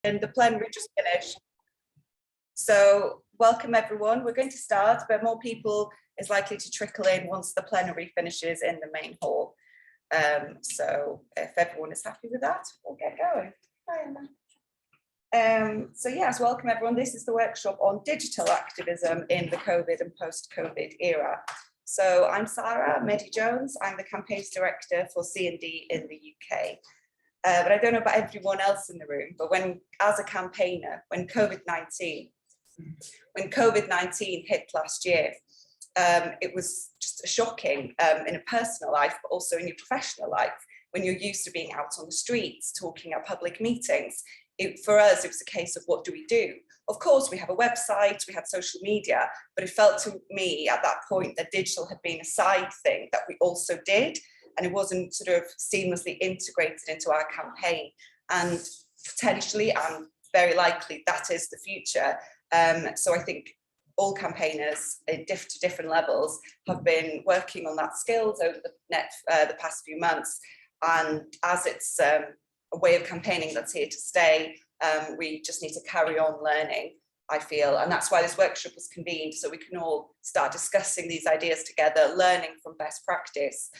And the plenary just finished. So welcome everyone. We're going to start, but more people is likely to trickle in once the plenary finishes in the main hall. So if everyone is happy with that, we'll get going. Hi, Emma. So yes, welcome everyone. This is the workshop on digital activism in the COVID and post-COVID era. So I'm Sarah Meddy-Jones. I'm the campaigns director for C&D in the UK. But I don't know about everyone else in the room, but as a campaigner, when COVID-19 hit last year, it was just shocking in a personal life, but also in your professional life, when you're used to being out on the streets, talking at public meetings. For us, it was a case of what do we do? Of course, we have a website, we had social media, but it felt to me at that point that digital had been a side thing that we also did, and it wasn't sort of seamlessly integrated into our campaign. And potentially, and very likely, that is the future. So I think all campaigners to different levels have been working on that skills over the past few months. And as it's a way of campaigning that's here to stay, we just need to carry on learning, I feel. And that's why this workshop was convened, so we can all start discussing these ideas together, learning from best practice.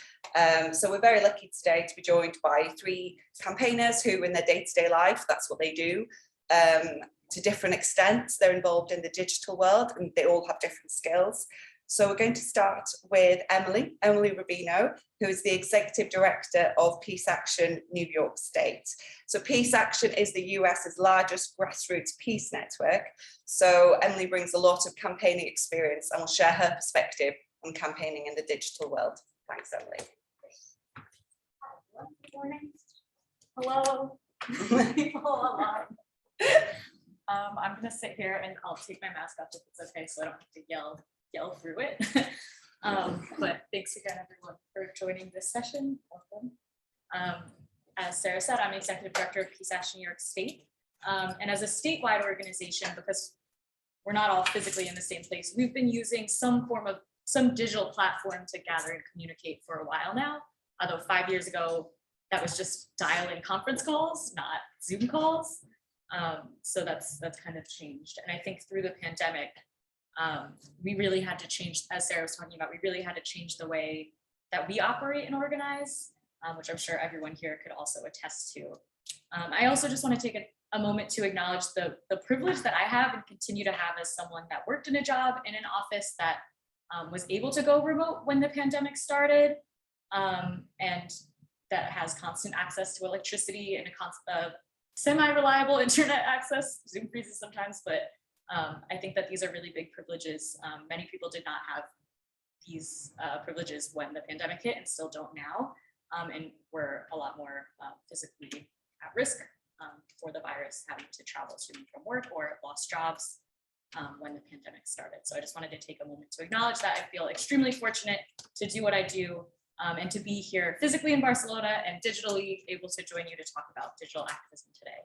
So we're very lucky today to be joined by 3 campaigners who in their day-to-day life, that's what they do. To different extents, they're involved in the digital world and they all have different skills. So we're going to start with Emily Rubino, who is the Executive Director of Peace Action New York State. So Peace Action is the US's largest grassroots peace network. So Emily brings a lot of campaigning experience and will share her perspective on campaigning in the digital world. Thanks, Emily. Good morning. Hello, people online. I'm going to sit here and I'll take my mask off if it's okay, so I don't have to yell through it. But thanks again, everyone, for joining this session. Welcome. As Sarah said, I'm Executive Director of Peace Action New York State. And as a statewide organization, because we're not all physically in the same place, we've been using some digital platform to gather and communicate for a while now. Although 5 years ago, that was just dial-in conference calls, not Zoom calls. So that's kind of changed. And I think through the pandemic, we really had to change, as Sarah was talking about, we really had to change the way that we operate and organize, which I'm sure everyone here could also attest to. I also just want to take a moment to acknowledge the privilege that I have and continue to have as someone that worked in a job in an office that was able to go remote when the pandemic started, and that has constant access to electricity and a semi-reliable internet access. Zoom freezes sometimes, but I think that these are really big privileges. Many people did not have these privileges when the pandemic hit and still don't now, and we're a lot more physically at risk for the virus, having to travel to and from work or lost jobs when the pandemic started. So I just wanted to take a moment to acknowledge that. I feel extremely fortunate to do what I do and to be here physically in Barcelona and digitally able to join you to talk about digital activism today.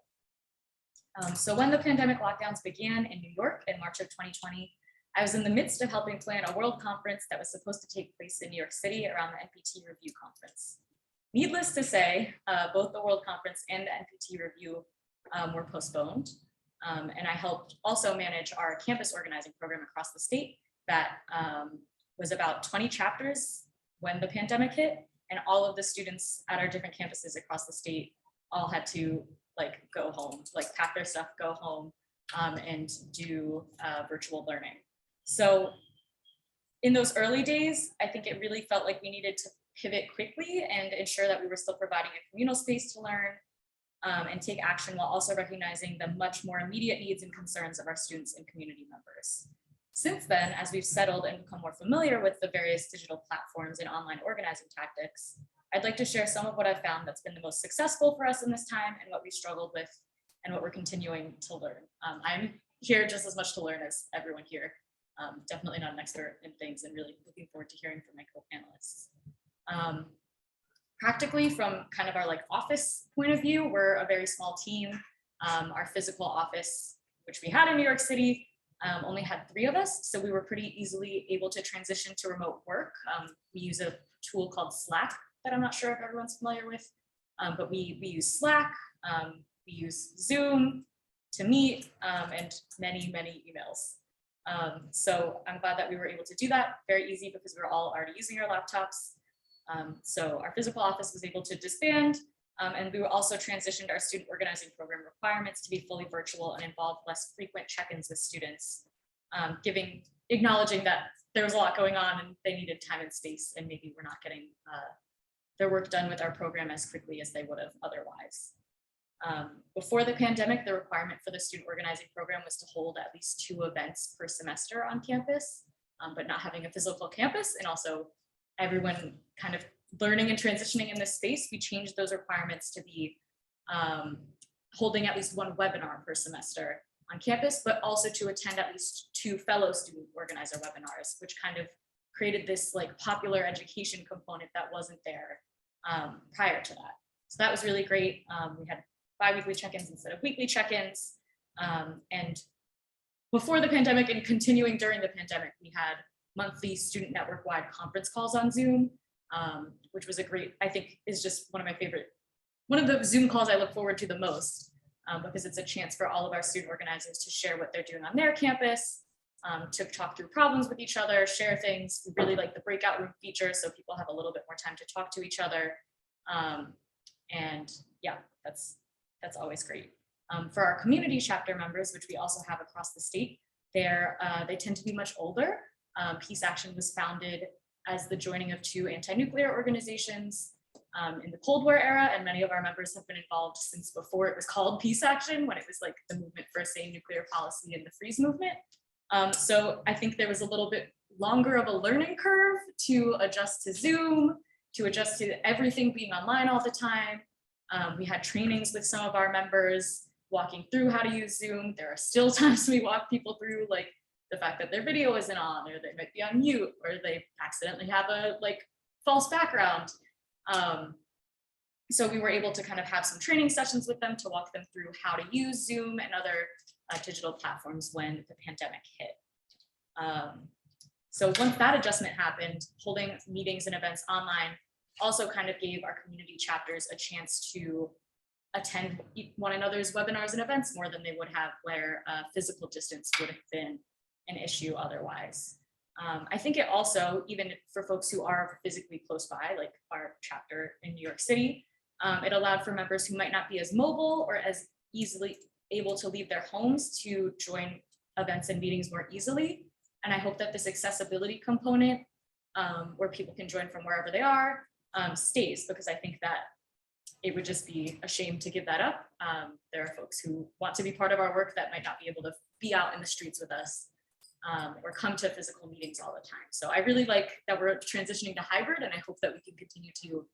So when the pandemic lockdowns began in New York in March of 2020, I was in the midst of helping plan a world conference that was supposed to take place in New York City around the NPT Review conference. Needless to say, both the World Conference and the NPT Review were postponed. And I helped also manage our campus organizing program across the state that was about 20 chapters when the pandemic hit, and all of the students at our different campuses across the state all had to go home, pack their stuff, go home, and do virtual learning. So in those early days, I think it really felt like we needed to pivot quickly and ensure that we were still providing a communal space to learn and take action while also recognizing the much more immediate needs and concerns of our students and community members. Since then, as we've settled and become more familiar with the various digital platforms and online organizing tactics, I'd like to share some of what I've found that's been the most successful for us in this time and what we struggled with and what we're continuing to learn. I'm here just as much to learn as everyone here. Definitely not an expert in things, and really looking forward to hearing from my co-panelists. Practically, from kind of our office point of view, we're a very small team. Our physical office, which we had in New York City, only had 3 of us, so we were pretty easily able to transition to remote work. We use a tool called Slack that I'm not sure if everyone's familiar with, but we use Slack, we use Zoom, to meet, and many, many emails. So I'm glad that we were able to do that. Very easy because we were all already using our laptops. So our physical office was able to disband, and we also transitioned our student organizing program requirements to be fully virtual and involve less frequent check-ins with students, acknowledging that there was a lot going on and they needed time and space, and maybe we're not getting their work done with our program as quickly as they would have otherwise. Before the pandemic, the requirement for the student organizing program was to hold at least 2 events per semester on campus, but not having a physical campus and also everyone kind of learning and transitioning in this space, we changed those requirements to be holding at least 1 webinar per semester on campus, but also to attend at least 2 fellow student organizer webinars, which kind of created this like popular education component that wasn't there prior to that. So that was really great. We had bi-weekly check-ins instead of weekly check-ins. And before the pandemic and continuing during the pandemic, we had monthly student network-wide conference calls on Zoom, which was a great, I think is just one of the Zoom calls I look forward to the most, because it's a chance for all of our student organizers to share what they're doing on their campus, to talk through problems with each other, share things. We really like the breakout room feature, so people have a little bit more time to talk to each other. And yeah, that's always great. For our community chapter members, which we also have across the state, they tend to be much older. Peace Action was founded as the joining of 2 anti-nuclear organizations in the Cold War era, and many of our members have been involved since before it was called Peace Action, when it was like the movement for a sane nuclear policy and the freeze movement. So I think there was a little bit longer of a learning curve to adjust to Zoom, to adjust to everything being online all the time. We had trainings with some of our members walking through how to use Zoom. There are still times we walk people through like the fact that their video isn't on, or they might be on mute, or they accidentally have a like false background. So we were able to kind of have some training sessions with them to walk them through how to use Zoom and other digital platforms when the pandemic hit. So once that adjustment happened, holding meetings and events online also kind of gave our community chapters a chance to attend one another's webinars and events more than they would have where physical distance would have been an issue otherwise. I think it also, even for folks who are physically close by, like our chapter in New York City, it allowed for members who might not be as mobile or as easily able to leave their homes to join events and meetings more easily. And I hope that this accessibility component, where people can join from wherever they are, stays, because I think that it would just be a shame to give that up. There are folks who want to be part of our work that might not be able to be out in the streets with us, or come to physical meetings all the time. So I really like that we're transitioning to hybrid, and I hope that we can continue to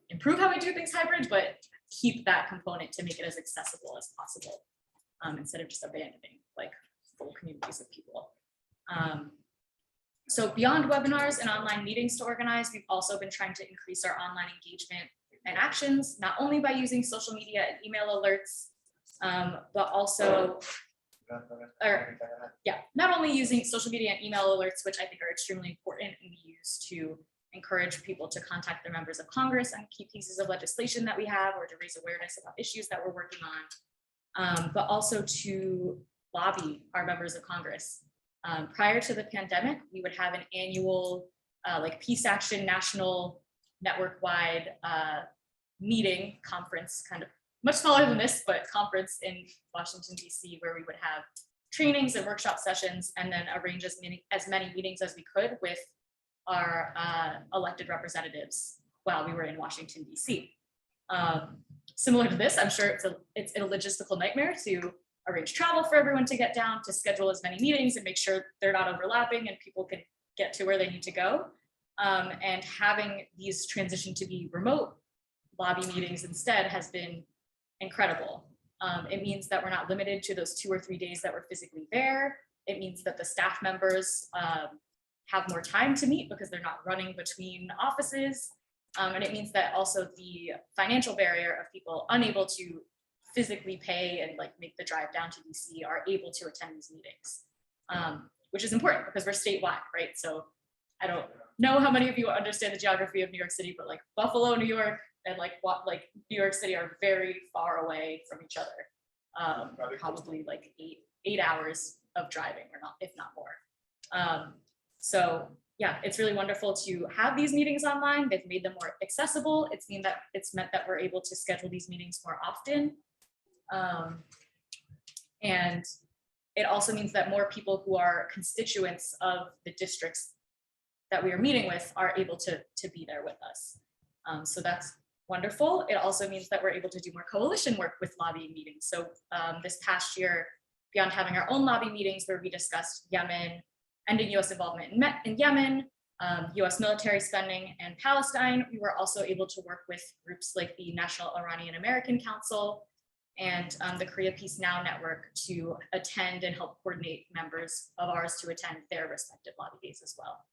improve how we do things hybrid, but keep that component to make it as accessible as possible, instead of just abandoning like full communities of people. So beyond webinars and online meetings to organize, we've also been trying to increase our online engagement and actions, not only by using social media and email alerts, but also, not only using social media and email alerts, which I think are extremely important and we use to encourage people to contact their members of Congress on key pieces of legislation that we have, or to raise awareness about issues that we're working on, but also to lobby our members of Congress. Prior to the pandemic, we would have an annual like Peace Action national network-wide meeting conference, kind of much smaller than this, but conference in Washington, DC, where we would have trainings and workshop sessions, and then arrange as many meetings as we could with our elected representatives while we were in Washington, DC. Similar to this, I'm sure it's a logistical nightmare to arrange travel for everyone to get down, to schedule as many meetings and make sure they're not overlapping and people can get to where they need to go. And having these transition to be remote lobby meetings instead has been incredible. It means that we're not limited to those 2 or 3 days that we're physically there. It means that the staff members have more time to meet because they're not running between offices. And it means that also the financial barrier of people unable to physically pay and like make the drive down to DC are able to attend these meetings, which is important because we're statewide, right? So I don't know how many of you understand the geography of New York City, but like Buffalo, New York, and like New York City are very far away from each other. probably like eight hours of driving, or not, if not more. So yeah, it's really wonderful to have these meetings online. They've made them more accessible. It's meant that we're able to schedule these meetings more often. And it also means that more people who are constituents of the districts that we are meeting with are able to be there with us. So that's wonderful. It also means that we're able to do more coalition work with lobbying meetings. So this past year, beyond having our own lobby meetings where we discussed Yemen, ending US involvement in Yemen, US military spending, and Palestine, we were also able to work with groups like the National Iranian American Council and the Korea Peace Now Network to attend and help coordinate members of ours to attend their respective lobby days as well.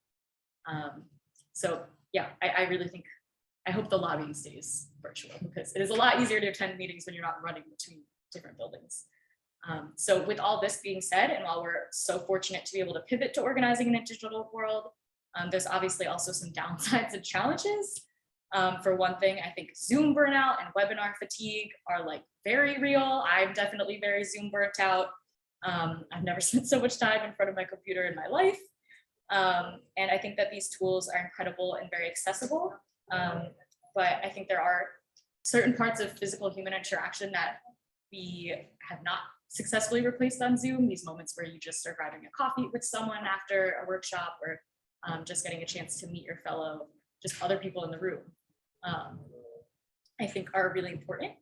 So yeah, I really think, I hope the lobbying stays virtual, because it is a lot easier to attend meetings when you're not running between different buildings. So with all this being said, and while we're so fortunate to be able to pivot to organizing in a digital world, there's obviously also some downsides and challenges. For one thing, I think Zoom burnout and webinar fatigue are like very real. I'm definitely very Zoom burnt out. I've never spent so much time in front of my computer in my life. And I think that these tools are incredible and very accessible. But I think there are certain parts of physical human interaction that we have not successfully replaced on Zoom. These moments where you just are grabbing a coffee with someone after a workshop, or just getting a chance to meet your fellow, just other people in the room, I think are really important.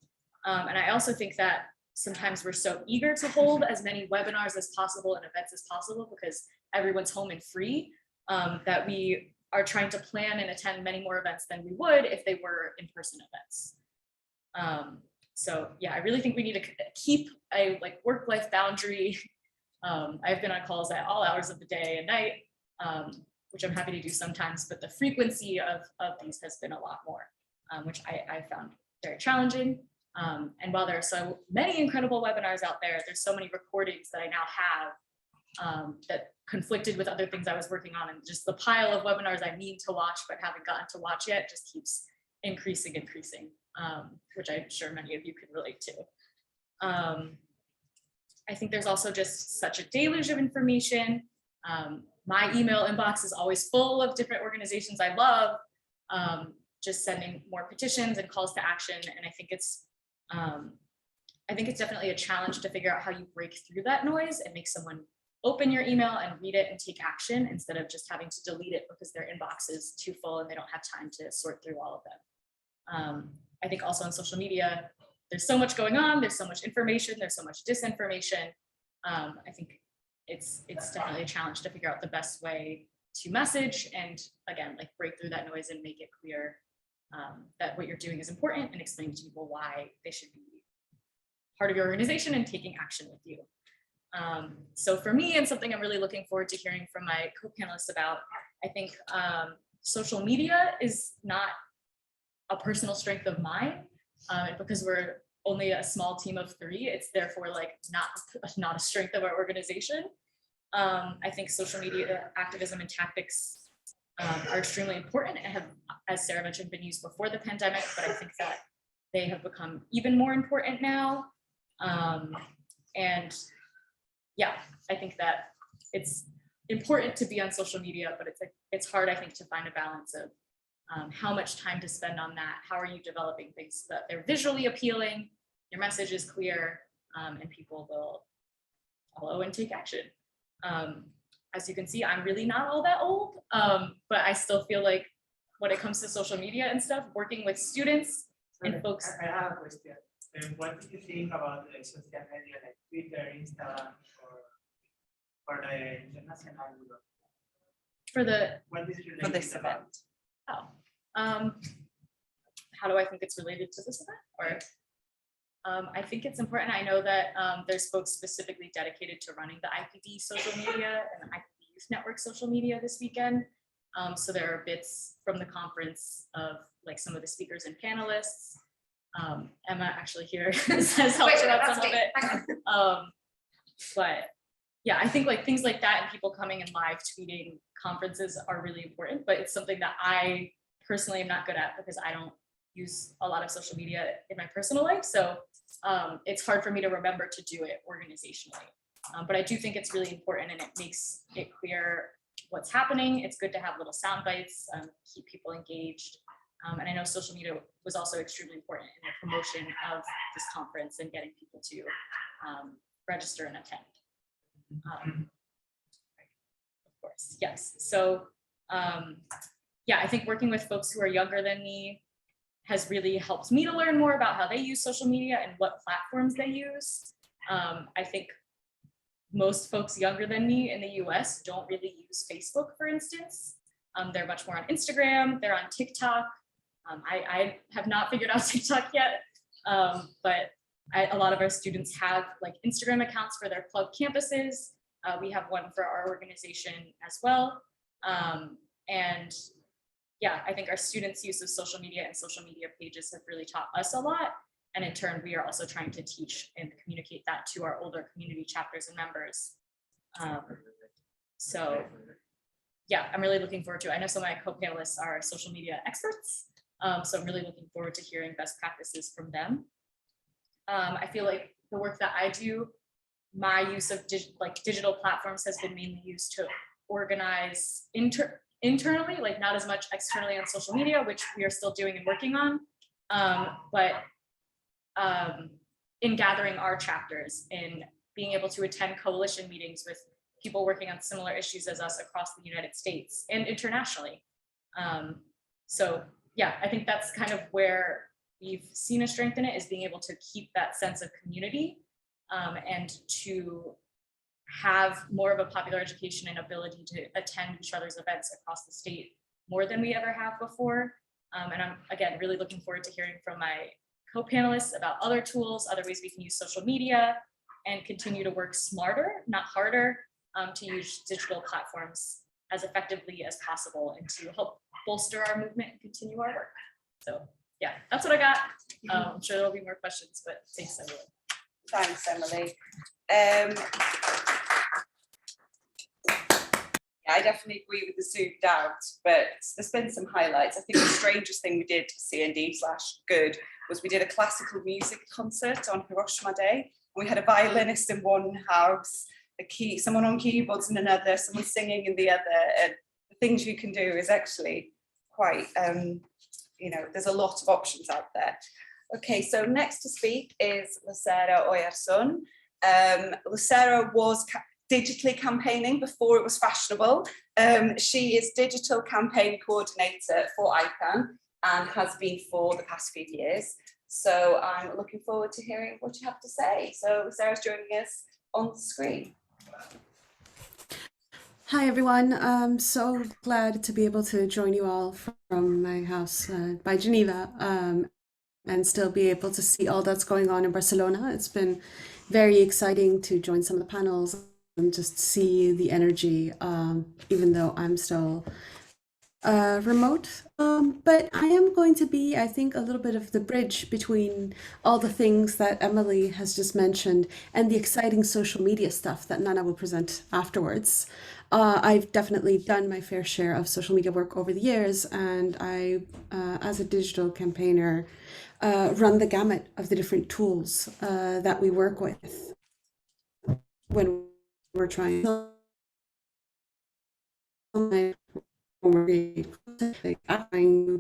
And I also think that sometimes we're so eager to hold as many webinars as possible and events as possible because everyone's home and free, that we are trying to plan and attend many more events than we would if they were in-person events. So yeah, I really think we need to keep a work-life boundary. I've been on calls at all hours of the day and night, which I'm happy to do sometimes, but the frequency of these has been a lot more, which I found very challenging. And while there are so many incredible webinars out there, there's so many recordings that I now have that conflicted with other things I was working on, and just the pile of webinars I need to watch but haven't gotten to watch yet just keeps increasing, which I'm sure many of you can relate to. I think there's also just such a deluge of information. My email inbox is always full of different organizations I love, just sending more petitions and calls to action. And I think it's definitely a challenge to figure out how you break through that noise and make someone open your email and read it and take action instead of just having to delete it because their inbox is too full and they don't have time to sort through all of them. I think also on social media, there's so much going on, there's so much information, there's so much disinformation. I think it's definitely a challenge to figure out the best way to message and, again, break through that noise and make it clear that what you're doing is important and explain to people why they should be part of your organization and taking action with you. So for me, and something I'm really looking forward to hearing from my co-panelists about, I think social media is not a personal strength of mine, and because we're only a small team of 3, it's therefore not a strength of our organization. I think social media activism and tactics are extremely important and have, as Sarah mentioned, been used before the pandemic, but I think that they have become even more important now. And yeah, I think that it's important to be on social media, but it's hard, I think, to find a balance of how much time to spend on that. How are you developing things so that they're visually appealing, your message is clear, and people will follow and take action. As you can see, I'm really not all that old, but I still feel like when it comes to social media and stuff, working with students and folks. I have a question. What do you think about the social media like Twitter, Instagram, for the international group? What is For this event. Oh, how do I think it's related to this event? Or I think it's important. I know that there's folks specifically dedicated to running the IPB social media and the IPB Youth Network social media this weekend. So there are bits from the conference of some of the speakers and panelists. Emma actually here has helped out some of it. But yeah, I think things like that and people coming and live tweeting conferences are really important, but it's something that I personally am not good at because I don't use a lot of social media in my personal life. So it's hard for me to remember to do it organizationally. But I do think it's really important, and it makes it clear what's happening. It's good to have little sound bites, keep people engaged. And I know social media was also extremely important in the promotion of this conference and getting people to register and attend. Of course, yes. So yeah, I think working with folks who are younger than me has really helped me to learn more about how they use social media and what platforms they use. I think most folks younger than me in the US don't really use Facebook, for instance. They're much more on Instagram, they're on TikTok. I have not figured out TikTok yet, but a lot of our students have like Instagram accounts for their club campuses. We have one for our organization as well. And yeah, I think our students' use of social media and social media pages have really taught us a lot. And in turn, we are also trying to teach and communicate that to our older community chapters and members. So yeah, I'm really looking forward to it. I know some of my co-panelists are social media experts. So I'm really looking forward to hearing best practices from them. I feel like the work that I do, my use of digital platforms has been mainly used to organize internally, like not as much externally on social media, which we are still doing and working on, but in gathering our chapters, in being able to attend coalition meetings with people working on similar issues as us across the United States and internationally. So yeah, I think that's kind of where we've seen a strength in it, is being able to keep that sense of community and to have more of a popular education and ability to attend each other's events across the state more than we ever have before. And I'm, again, really looking forward to hearing from my co-panelists about other tools, other ways we can use social media and continue to work smarter, not harder, to use digital platforms as effectively as possible and to help bolster our movement and continue our work. So yeah, that's what I got. I'm sure there'll be more questions, but thanks everyone. Thanks, Emily. Yeah, I definitely agree with the zoomed out, but there's been some highlights. I think the strangest thing we did, CND/good, was we did a classical music concert on Hiroshima Day. We had a violinist in one house, someone on keyboards in another, someone singing in the other, and the things you can do is actually quite, there's a lot of options out there. Okay, so next to speak is Lucero Oyarsun. Lucero was digitally campaigning before it was fashionable. She is digital campaign coordinator for ICANN and has been for the past few years. So I'm looking forward to hearing what you have to say. So Lucera's joining us on the screen. Hi everyone, I'm so glad to be able to join you all from my house by Geneva and still be able to see all that's going on in Barcelona. It's been very exciting to join some of the panels and just see the energy, even though I'm still remote. But I am going to be, I think, a little bit of the bridge between all the things that Emily has just mentioned and the exciting social media stuff that Nana will present afterwards. I've definitely done my fair share of social media work over the years, and I, as a digital campaigner, run the gamut of the different tools that we work with when we're trying to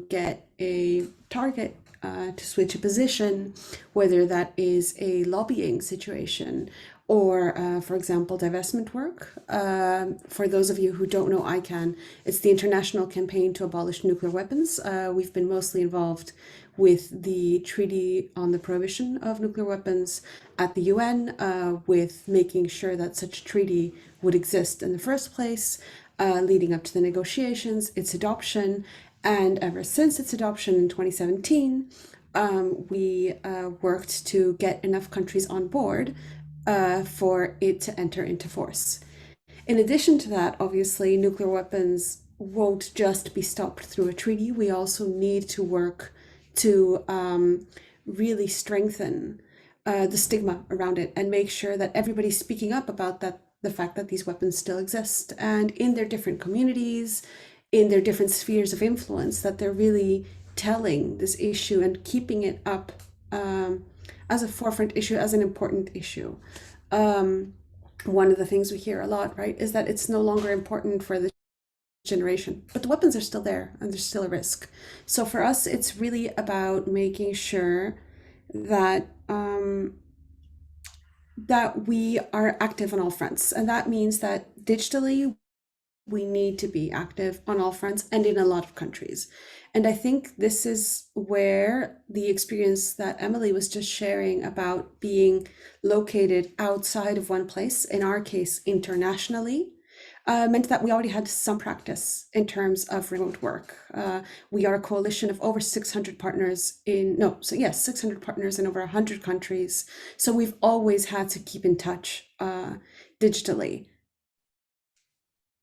get a target to switch a position, whether that is a lobbying situation or, for example, divestment work. For those of you who don't know ICANN, it's the International Campaign to Abolish Nuclear Weapons. We've been mostly involved with the Treaty on the Prohibition of Nuclear Weapons at the UN, with making sure that such a treaty would exist in the first place, leading up to the negotiations, its adoption, and ever since its adoption in 2017, we worked to get enough countries on board for it to enter into force. In addition to that, obviously, nuclear weapons won't just be stopped through a treaty. We also need to work to really strengthen the stigma around it and make sure that everybody's speaking up about the fact that these weapons still exist, and in their different communities, in their different spheres of influence, that they're really telling this issue and keeping it up as a forefront issue, as an important issue. One of the things we hear a lot, right, is that it's no longer important for the generation, but the weapons are still there and there's still a risk. So for us, it's really about making sure that that we are active on all fronts, and that means that digitally we need to be active on all fronts and in a lot of countries. And I think this is where the experience that Emily was just sharing about being located outside of one place, in our case internationally, meant that we already had some practice in terms of remote work. We are a coalition of over 600 partners in, no, so yes, 600 partners in over 100 countries. So we've always had to keep in touch digitally.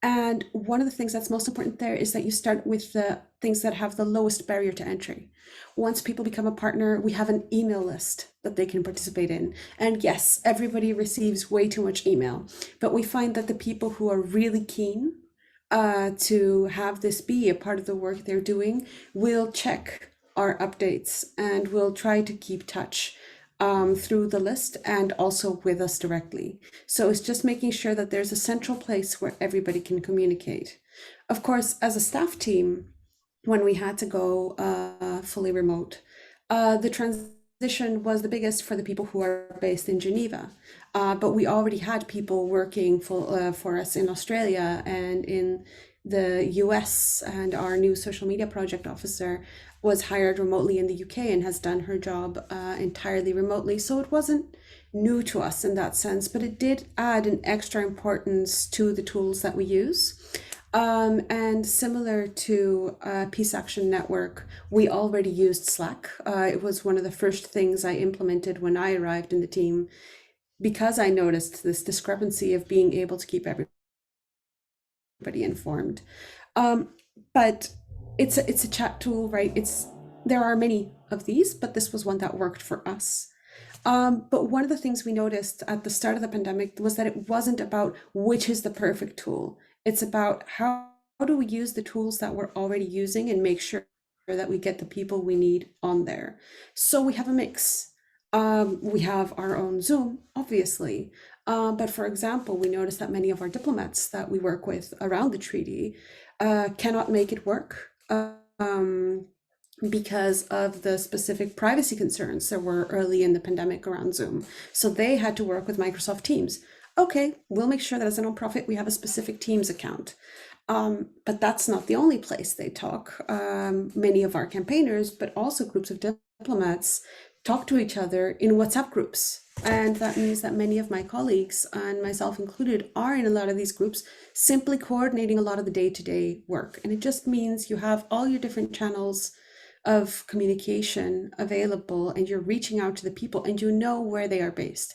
And one of the things that's most important there is that you start with the things that have the lowest barrier to entry. Once people become a partner, we have an email list that they can participate in. And yes, everybody receives way too much email, but we find that the people who are really keen to have this be a part of the work they're doing will check our updates and will try to keep touch through the list and also with us directly. So it's just making sure that there's a central place where everybody can communicate. Of course, as a staff team, when we had to go fully remote, the transition was the biggest for the people who are based in Geneva. But we already had people working for us in Australia and in the US, and our new social media project officer was hired remotely in the UK and has done her job entirely remotely. So it wasn't new to us in that sense, but it did add an extra importance to the tools that we use. And similar to Peace Action Network, we already used Slack. It was one of the first things I implemented when I arrived in the team, because I noticed this discrepancy of being able to keep everybody informed. But it's a chat tool, right? There are many of these, but this was one that worked for us. But one of the things we noticed at the start of the pandemic was that it wasn't about which is the perfect tool. It's about how do we use the tools that we're already using and make sure that we get the people we need on there. So we have a mix. We have our own Zoom, obviously. But for example, we noticed that many of our diplomats that we work with around the treaty cannot make it work because of the specific privacy concerns there were early in the pandemic around Zoom. So they had to work with Microsoft Teams. Okay, we'll make sure that as a nonprofit, we have a specific Teams account. But that's not the only place they talk. Many of our campaigners, but also groups of diplomats, talk to each other in WhatsApp groups. And that means that many of my colleagues, and myself included, are in a lot of these groups, simply coordinating a lot of the day-to-day work. And it just means you have all your different channels of communication available, and you're reaching out to the people and you know where they are based.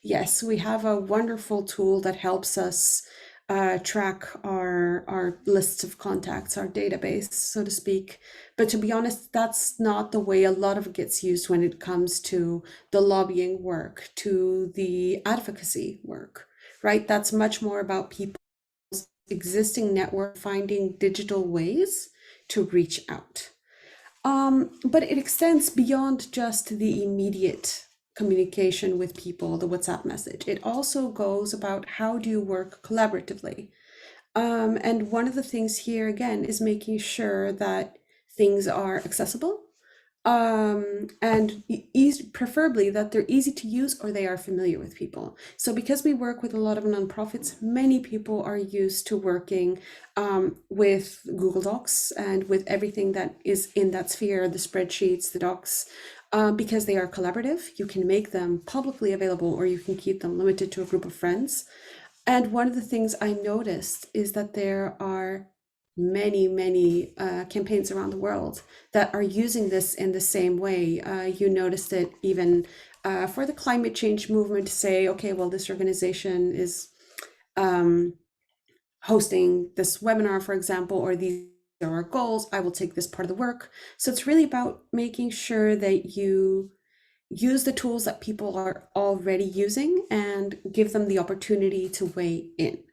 Yes, we have a wonderful tool that helps us track our lists of contacts, our database, so to speak. But to be honest, that's not the way a lot of it gets used when it comes to the lobbying work, to the advocacy work, right? That's much more about people's existing network finding digital ways to reach out. But it extends beyond just the immediate communication with people, the WhatsApp message. It also goes about how do you work collaboratively. And one of the things here again is making sure that things are accessible and preferably that they're easy to use or they are familiar with people. So because we work with a lot of nonprofits, many people are used to working with Google Docs and with everything that is in that sphere, the spreadsheets, the docs, because they are collaborative. You can make them publicly available or you can keep them limited to a group of friends. And one of the things I noticed is that there are many campaigns around the world that are using this in the same way. You noticed it even for the climate change movement to say, okay, well, this organization is hosting this webinar, for example, or these are our goals, I will take this part of the work. So it's really about making sure that you use the tools that people are already using and give them the opportunity to weigh in.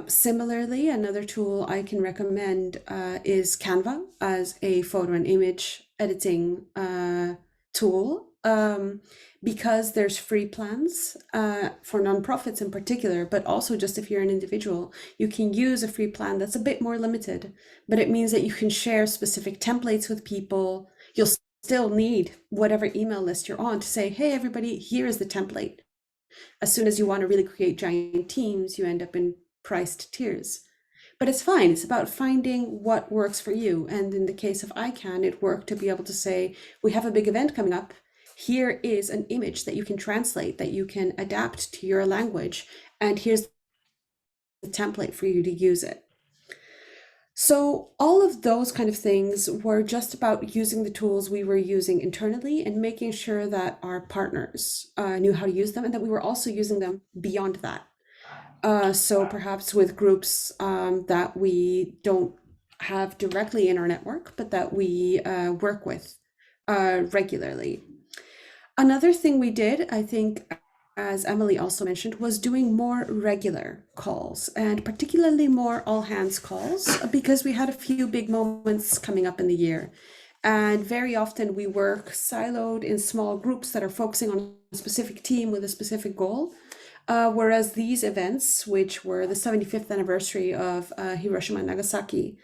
Similarly, another tool I can recommend is Canva as a photo and image editing tool. because there's free plans for nonprofits in particular, but also just if you're an individual, you can use a free plan that's a bit more limited, but it means that you can share specific templates with people. You'll still need whatever email list you're on to say, hey, everybody, here is the template. As soon as you want to really create giant teams, you end up in priced tiers. But it's fine. It's about finding what works for you. And in the case of ICANN, it worked to be able to say, we have a big event coming up. Here is an image that you can translate, that you can adapt to your language. And here's the template for you to use it. So all of those kind of things were just about using the tools we were using internally and making sure that our partners knew how to use them and that we were also using them beyond that. So perhaps with groups that we don't have directly in our network, but that we work with regularly. Another thing we did, I think, as Emily also mentioned, was doing more regular calls and particularly more all hands calls because we had a few big moments coming up in the year. And very often we work siloed in small groups that are focusing on a specific team with a specific goal. Whereas these events, which were the 75th anniversary of Hiroshima and Nagasaki,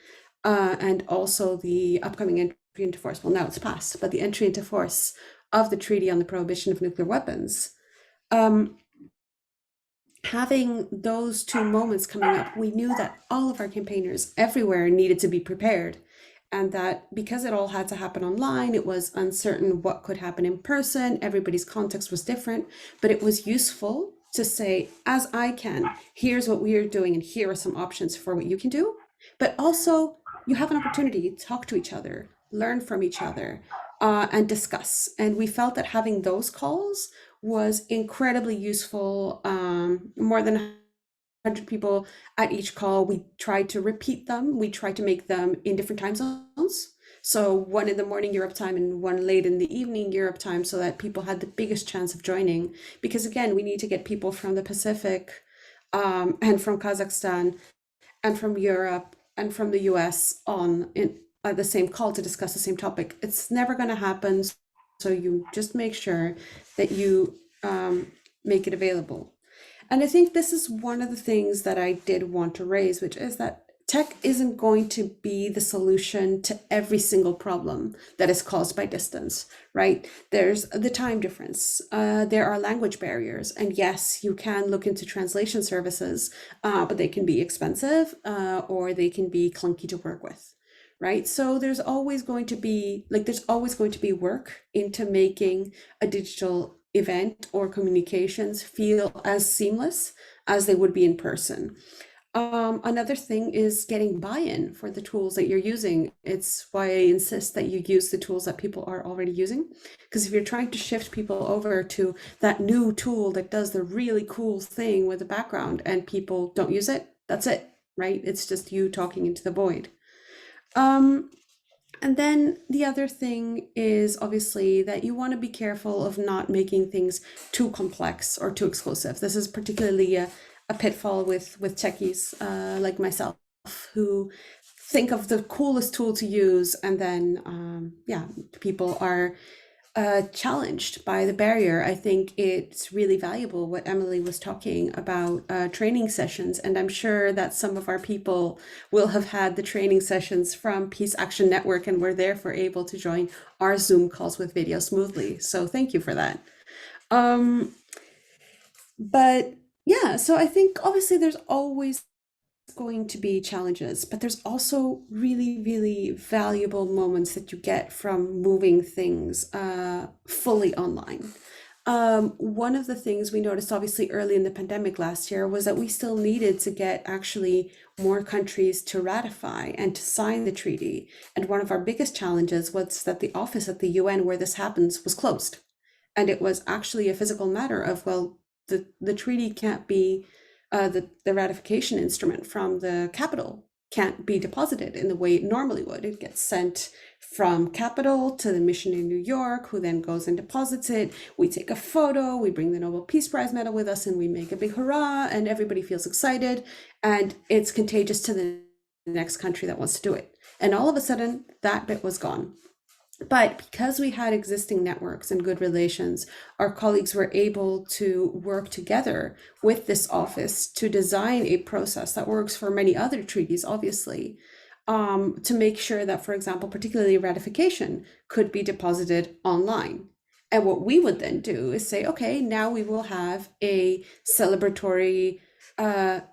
and also the upcoming entry into force, well, now it's passed, but the entry into force of the Treaty on the Prohibition of Nuclear Weapons, having those two moments coming up, we knew that all of our campaigners everywhere needed to be prepared. And that because it all had to happen online, it was uncertain what could happen in person. Everybody's context was different, but it was useful to say, as ICANN, here's what we are doing, and here are some options for what you can do. But also, you have an opportunity to talk to each other, learn from each other, and discuss. And we felt that having those calls was incredibly useful. More than 100 people at each call. We tried to repeat them. We tried to make them in different time zones. So one in the morning Europe time and one late in the evening Europe time, so that people had the biggest chance of joining. Because again, we need to get people from the Pacific and from Kazakhstan and from Europe and from the US on at the same call to discuss the same topic. It's never going to happen. So you just make sure that you make it available. And I think this is one of the things that I did want to raise, which is that tech isn't going to be the solution to every single problem that is caused by distance, right? There's the time difference. There are language barriers. And yes, you can look into translation services, but they can be expensive or they can be clunky to work with, right? So there's always going to be work into making a digital event or communications feel as seamless as they would be in person. Another thing is getting buy-in for the tools that you're using. It's why I insist that you use the tools that people are already using. Because if you're trying to shift people over to that new tool that does the really cool thing with the background and people don't use it, that's it, right? It's just you talking into the void. And then the other thing is obviously that you want to be careful of not making things too complex or too exclusive. This is particularly a pitfall with techies like myself, who think of the coolest tool to use, and then people are challenged by the barrier. I think it's really valuable what Emily was talking about, training sessions, and I'm sure that some of our people will have had the training sessions from Peace Action Network and were therefore able to join our Zoom calls with video smoothly. So thank you for that. But yeah, so I think obviously there's always going to be challenges, but there's also really, really valuable moments that you get from moving things fully online. One of the things we noticed obviously early in the pandemic last year was that we still needed to get actually more countries to ratify and to sign the treaty. And one of our biggest challenges was that the office at the UN where this happens was closed. And it was actually a physical matter of, well, the treaty can't be the ratification instrument from the capital can't be deposited in the way it normally would. It gets sent from capital to the mission in New York, who then goes and deposits it. We take a photo, we bring the Nobel Peace Prize medal with us, and we make a big hurrah, and everybody feels excited, and it's contagious to the next country that wants to do it. And all of a sudden, that bit was gone. But because we had existing networks and good relations, our colleagues were able to work together with this office to design a process that works for many other treaties, obviously, to make sure that, for example, particularly ratification could be deposited online. And what we would then do is say, okay, now we will have a celebratory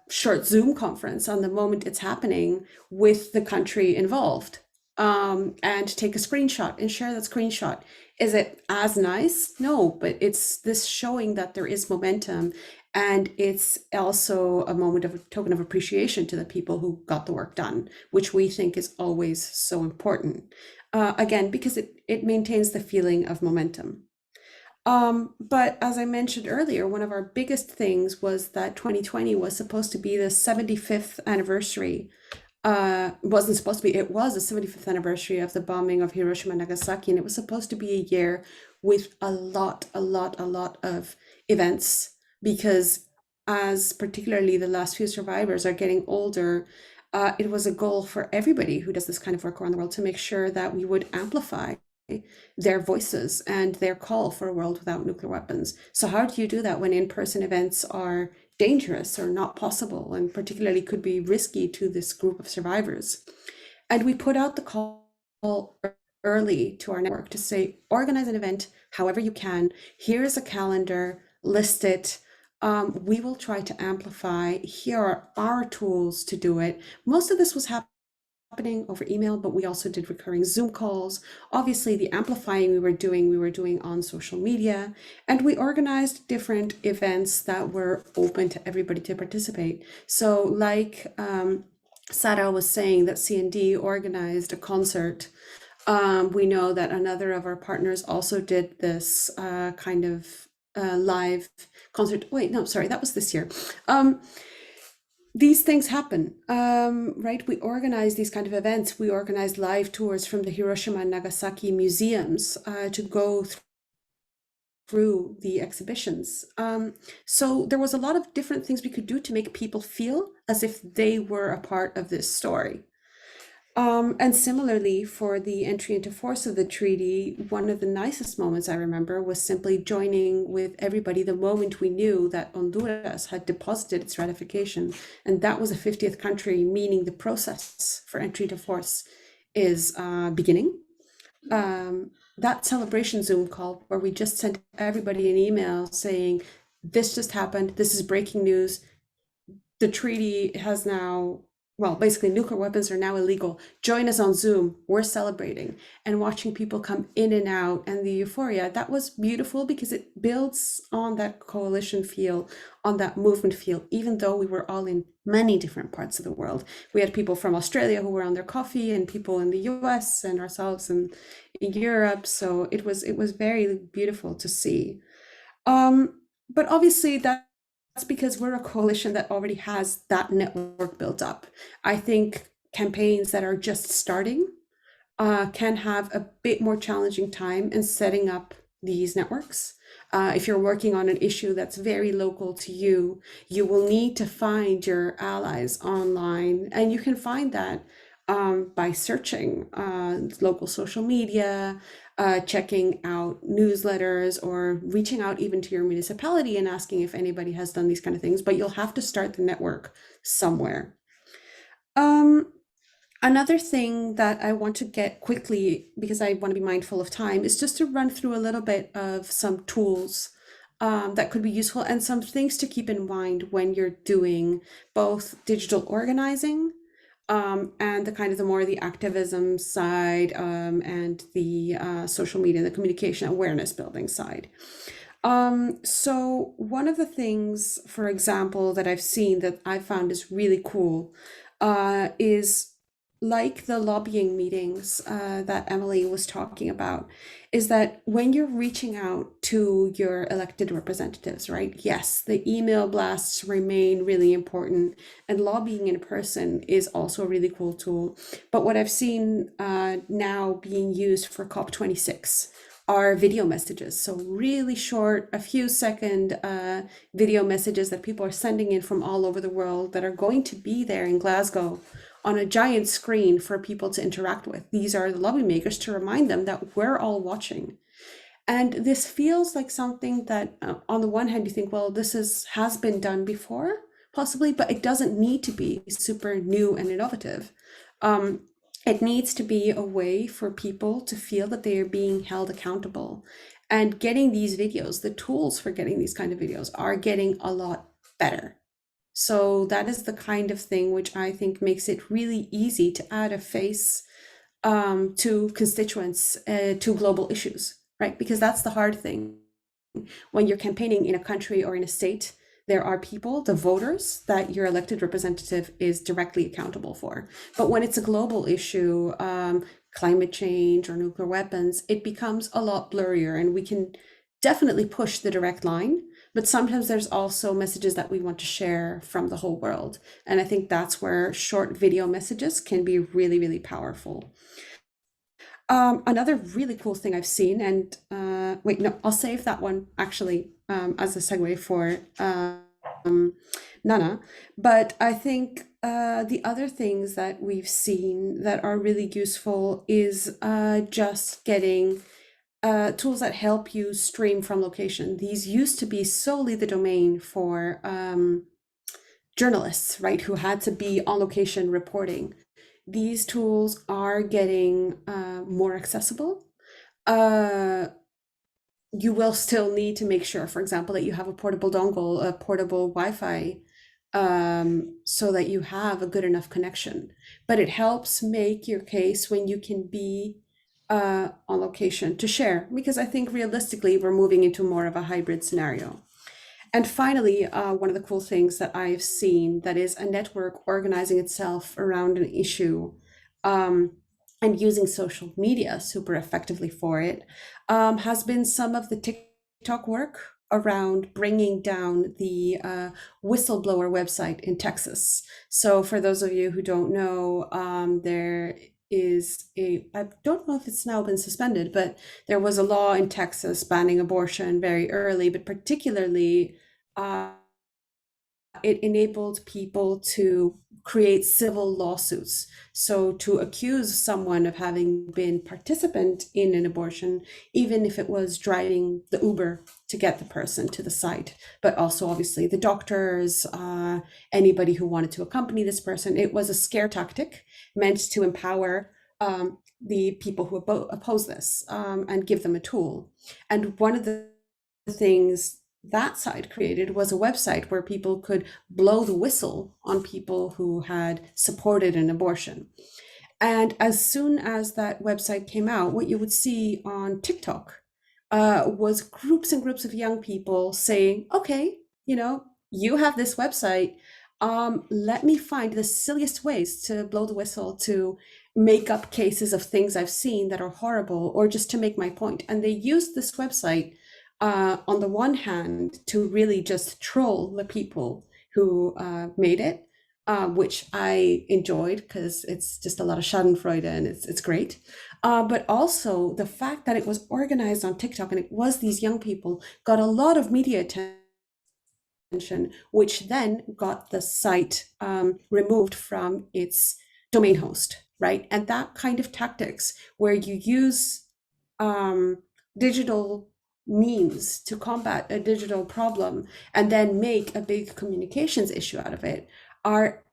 short Zoom conference on the moment it's happening with the country involved, and take a screenshot and share that screenshot. Is it as nice? No, but it's this showing that there is momentum, and it's also a moment of a token of appreciation to the people who got the work done, which we think is always so important. Again, because it maintains the feeling of momentum. But as I mentioned earlier, one of our biggest things was that 2020 was supposed to be the 75th anniversary. Wasn't supposed to be, it was the 75th anniversary of the bombing of Hiroshima and Nagasaki, and it was supposed to be a year with a lot of events, because as particularly the last few survivors are getting older, it was a goal for everybody who does this kind of work around the world to make sure that we would amplify their voices and their call for a world without nuclear weapons. So how do you do that when in-person events are dangerous or not possible, and particularly could be risky to this group of survivors? And we put out the call early to our network to say, organize an event however you can. Here is a calendar, list it. We will try to amplify. Here are our tools to do it. Most of this was happening over email, but we also did recurring Zoom calls. Obviously, the amplifying we were doing on social media, and we organized different events that were open to everybody to participate. So like Sarah was saying, that CND organized a concert. We know that another of our partners also did this kind of live concert. Wait, no, sorry, that was this year. These things happen, right? We organize these kind of events. We organize live tours from the Hiroshima and Nagasaki museums to go through the exhibitions. So there was a lot of different things we could do to make people feel as if they were a part of this story. And similarly, for the entry into force of the treaty, one of the nicest moments I remember was simply joining with everybody the moment we knew that Honduras had deposited its ratification. And that was a 50th country, meaning the process for entry into force is beginning. That celebration Zoom call where we just sent everybody an email saying, this just happened, this is breaking news. The treaty has now, well, basically nuclear weapons are now illegal. Join us on Zoom. We're celebrating, and watching people come in and out and the euphoria. That was beautiful because it builds on that coalition feel, on that movement feel, even though we were all in many different parts of the world. We had people from Australia who were on their coffee, and people in the US, and ourselves in Europe. So it was very beautiful to see. But obviously that's because we're a coalition that already has that network built up. I think campaigns that are just starting can have a bit more challenging time in setting up these networks. If you're working on an issue that's very local to you, you will need to find your allies online, and you can find that by searching local social media, checking out newsletters, or reaching out even to your municipality and asking if anybody has done these kind of things, but you'll have to start the network somewhere. Another thing that I want to get quickly, because I want to be mindful of time, is just to run through a little bit of some tools that could be useful, and some things to keep in mind when you're doing both digital organizing and the kind of the activism side, and the social media, the communication awareness building side. So one of the things, for example, that I've seen that I found is really cool is like the lobbying meetings that Emily was talking about, is that when you're reaching out to your elected representatives, right? Yes, the email blasts remain really important, and lobbying in person is also a really cool tool. But what I've seen now being used for COP26 are video messages. So really short, a few second video messages that people are sending in from all over the world that are going to be there in Glasgow on a giant screen for people to interact with. These are the lobby makers to remind them that we're all watching. And this feels like something that, on the one hand, you think, well, this has been done before, possibly, but it doesn't need to be super new and innovative. It needs to be a way for people to feel that they are being held accountable. And getting these videos, the tools for getting these kind of videos are getting a lot better. So that is the kind of thing which I think makes it really easy to add a face to constituents, to global issues, right? Because that's the hard thing. When you're campaigning in a country or in a state, there are people, the voters, that your elected representative is directly accountable for. But when it's a global issue, climate change or nuclear weapons, it becomes a lot blurrier, and we can definitely push the direct line. But sometimes there's also messages that we want to share from the whole world. And I think that's where short video messages can be really, really powerful. Another really cool thing I've seen, and wait, no, I'll save that one actually as a segue for Nana. But I think the other things that we've seen that are really useful is just getting tools that help you stream from location. These used to be solely the domain for journalists, right, who had to be on location reporting. These tools are getting more accessible. You will still need to make sure, for example, that you have a portable dongle, a portable Wi-Fi, so that you have a good enough connection. But it helps make your case when you can be on location to share, because I think realistically we're moving into more of a hybrid scenario. And finally, one of the cool things that I've seen that is a network organizing itself around an issue and using social media super effectively for it has been some of the TikTok work around bringing down the whistleblower website in Texas. So for those of you who don't know, there is I don't know if it's now been suspended, but there was a law in Texas banning abortion very early, but particularly it enabled people to create civil lawsuits. So to accuse someone of having been participant in an abortion, even if it was driving the Uber to get the person to the site, but also obviously the doctors, anybody who wanted to accompany this person. It was a scare tactic meant to empower the people who oppose this and give them a tool. And one of the things that site created was a website where people could blow the whistle on people who had supported an abortion. And as soon as that website came out, what you would see on TikTok was groups and groups of young people saying, okay, you have this website. Let me find the silliest ways to blow the whistle, to make up cases of things I've seen that are horrible, or just to make my point. And they used this website on the one hand to really just troll the people who made it, which I enjoyed because it's just a lot of schadenfreude and it's great. But also the fact that it was organized on TikTok and it was these young people got a lot of media attention, which then got the site removed from its domain host, right? And that kind of tactics where you use digital means to combat a digital problem and then make a big communications issue out of it are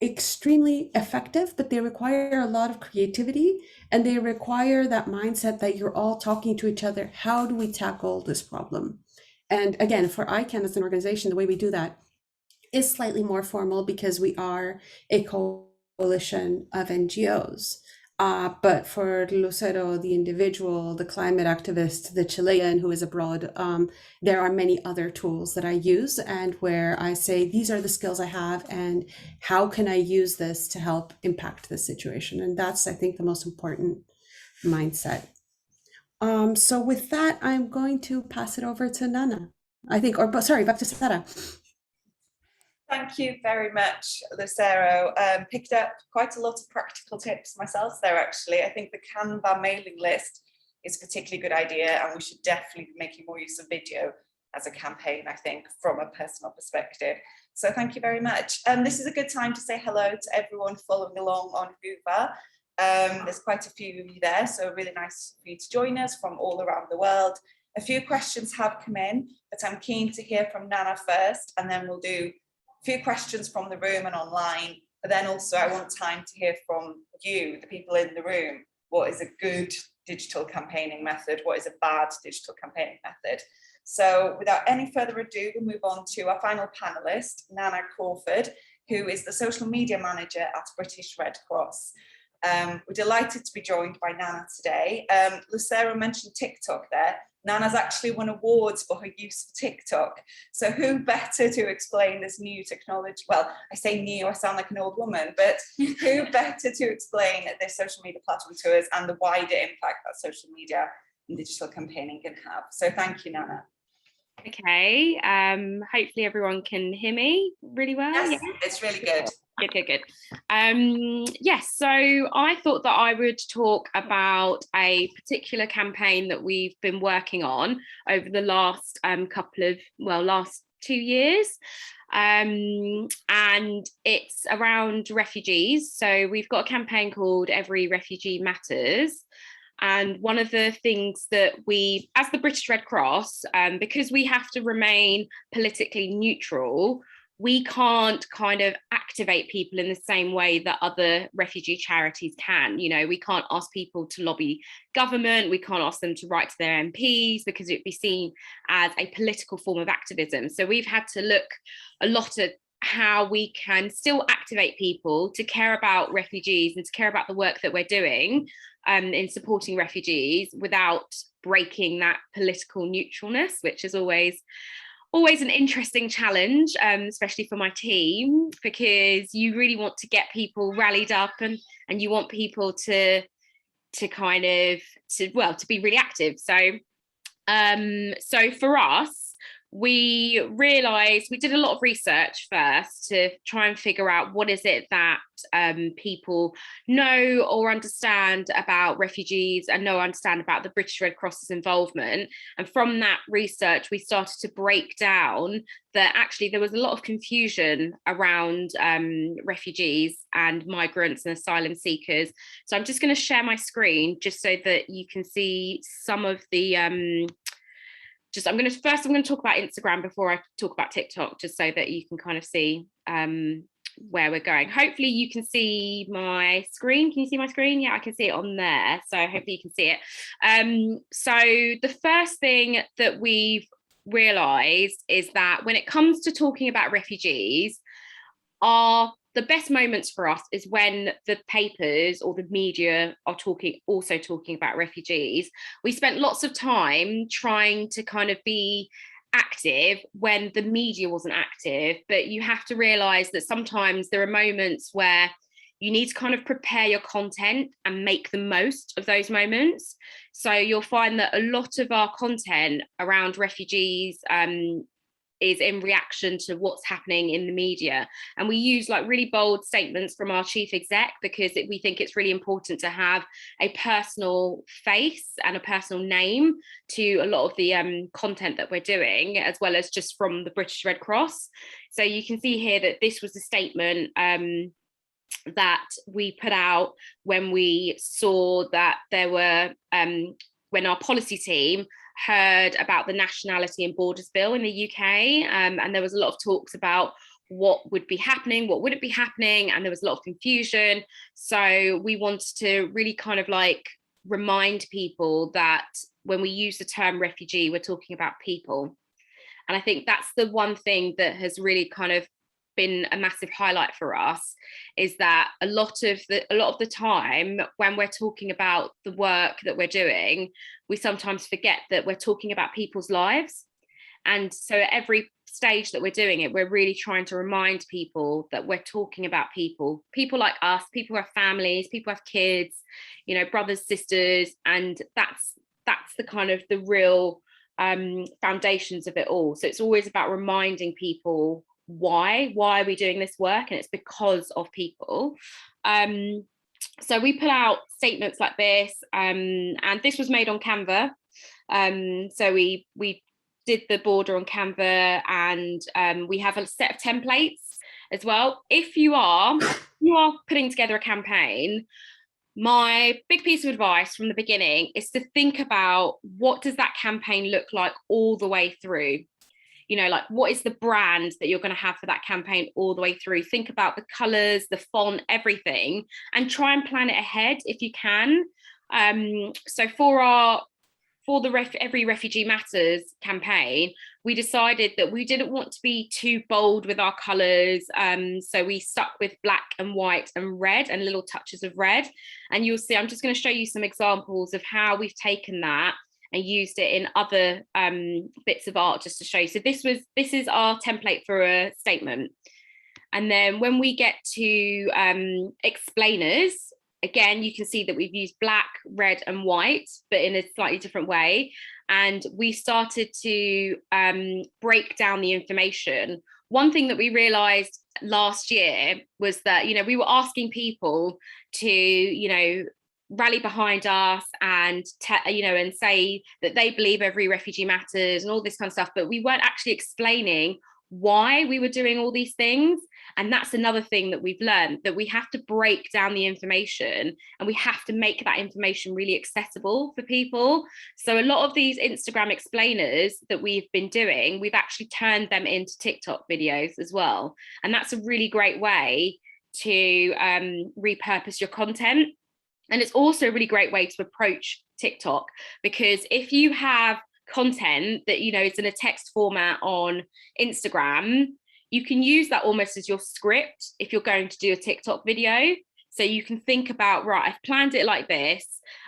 extremely effective, but they require a lot of creativity and they require that mindset that you're all talking to each other. How do we tackle this problem? And again, for ICANN as an organization, the way we do that is slightly more formal because we are a coalition of NGOs. But for Lucero, the individual, the climate activist, the Chilean who is abroad, there are many other tools that I use and where I say, these are the skills I have and how can I use this to help impact this situation? And that's, I think, the most important mindset. So with that, I'm going to pass it over to Nana, I think, or sorry, back to Sarah. Thank you very much, Lucero. Picked up quite a lot of practical tips myself there, actually. I think the Canva mailing list is a particularly good idea, and we should definitely be making more use of video as a campaign, I think, from a personal perspective. So thank you very much. This is a good time to say hello to everyone following along on Hoover. There's quite a few of you there, so really nice for you to join us from all around the world. A few questions have come in, but I'm keen to hear from Nana first, and then we'll do a few questions from the room and online. But then also I want time to hear from you, the people in the room. What is a good digital campaigning method? What is a bad digital campaigning method? So without any further ado, we'll move on to our final panelist, Nana Crawford, who is the social media manager at British Red Cross. We're delighted to be joined by Nana today. Lucera mentioned TikTok there. Nana's actually won awards for her use of TikTok. So who better to explain this new technology? Well, I say new, I sound like an old woman, but who better to explain this social media platform to us and the wider impact that social media and digital campaigning can have? So thank you, Nana. Okay, hopefully everyone can hear me really well. Yes, yeah? It's really good. Good. Yes, so I thought that I would talk about a particular campaign that we've been working on over the last last 2 years. And it's around refugees. So we've got a campaign called Every Refugee Matters. And one of the things that we, as the British Red Cross, because we have to remain politically neutral, we can't kind of activate people in the same way that other refugee charities can. You know, we can't ask people to lobby government, we can't ask them to write to their MPs because it would be seen as a political form of activism. So we've had to look a lot at how we can still activate people to care about refugees and to care about the work that we're doing in supporting refugees without breaking that political neutralness, which is always an interesting challenge, especially for my team, because you really want to get people rallied up and you want people to be really active. So for us, we realized we did a lot of research first to try and figure out what is it that people know or understand about refugees and understand about the British Red Cross's involvement. And from that research, we started to break down that actually there was a lot of confusion around refugees and migrants and asylum seekers. So I'm just going to share my screen just so that you can see some of the I'm going to talk about Instagram before I talk about TikTok, just so that you can kind of see where we're going. Hopefully you can see my screen. Can you see my screen? Yeah, I can see it on there. So hopefully you can see it. So the first thing that we've realized is that when it comes to talking about refugees, the best moments for us is when the papers or the media are also talking about refugees. We spent lots of time trying to kind of be active when the media wasn't active, but you have to realize that sometimes there are moments where you need to kind of prepare your content and make the most of those moments. So you'll find that a lot of our content around refugees is in reaction to what's happening in the media. And we use like really bold statements from our chief exec because we think it's really important to have a personal face and a personal name to a lot of the content that we're doing, as well as just from the British Red Cross. So you can see here that this was a statement that we put out when we saw that there were, when our policy team heard about the Nationality and Borders Bill in the UK, and there was a lot of talks about what would be happening, what wouldn't be happening, and there was a lot of confusion. So we wanted to really kind of like remind people that when we use the term refugee, we're talking about people. And I think that's the one thing that has really kind of been a massive highlight for us, is that a lot of the time when we're talking about the work that we're doing, we sometimes forget that we're talking about people's lives. And so at every stage that we're doing it, we're really trying to remind people that we're talking about people like us, people who have families, people who have kids, you know, brothers, sisters, and that's the kind of the real foundations of it all. So it's always about reminding people why are we doing this work, and it's because of people. So we put out statements like this, and this was made on Canva. So we did the border on Canva, and we have a set of templates as well. If you are putting together a campaign, my big piece of advice from the beginning is to think about, what does that campaign look like all the way through? You know, like, what is the brand that you're going to have for that campaign all the way through? Think about the colors, the font, everything, and try and plan it ahead if you can. So for the Every Refugee Matters campaign, we decided that we didn't want to be too bold with our colours. So we stuck with black and white and red and little touches of red. And you'll see, I'm just going to show you some examples of how we've taken that and used it in other bits of art, just to show you. So this is our template for a statement. And then when we get to explainers, again, you can see that we've used black, red and white, but in a slightly different way. And we started to break down the information. One thing that we realized last year was that, we were asking people to, rally behind us and, and say that they believe every refugee matters and all this kind of stuff, but we weren't actually explaining why we were doing all these things. And that's another thing that we've learned, that we have to break down the information and we have to make that information really accessible for people. So a lot of these Instagram explainers that we've been doing, we've actually turned them into TikTok videos as well. And that's a really great way to repurpose your content. And it's also a really great way to approach TikTok, because if you have content that, is in a text format on Instagram, you can use that almost as your script if you're going to do a TikTok video. So you can think about, right, I've planned it like this,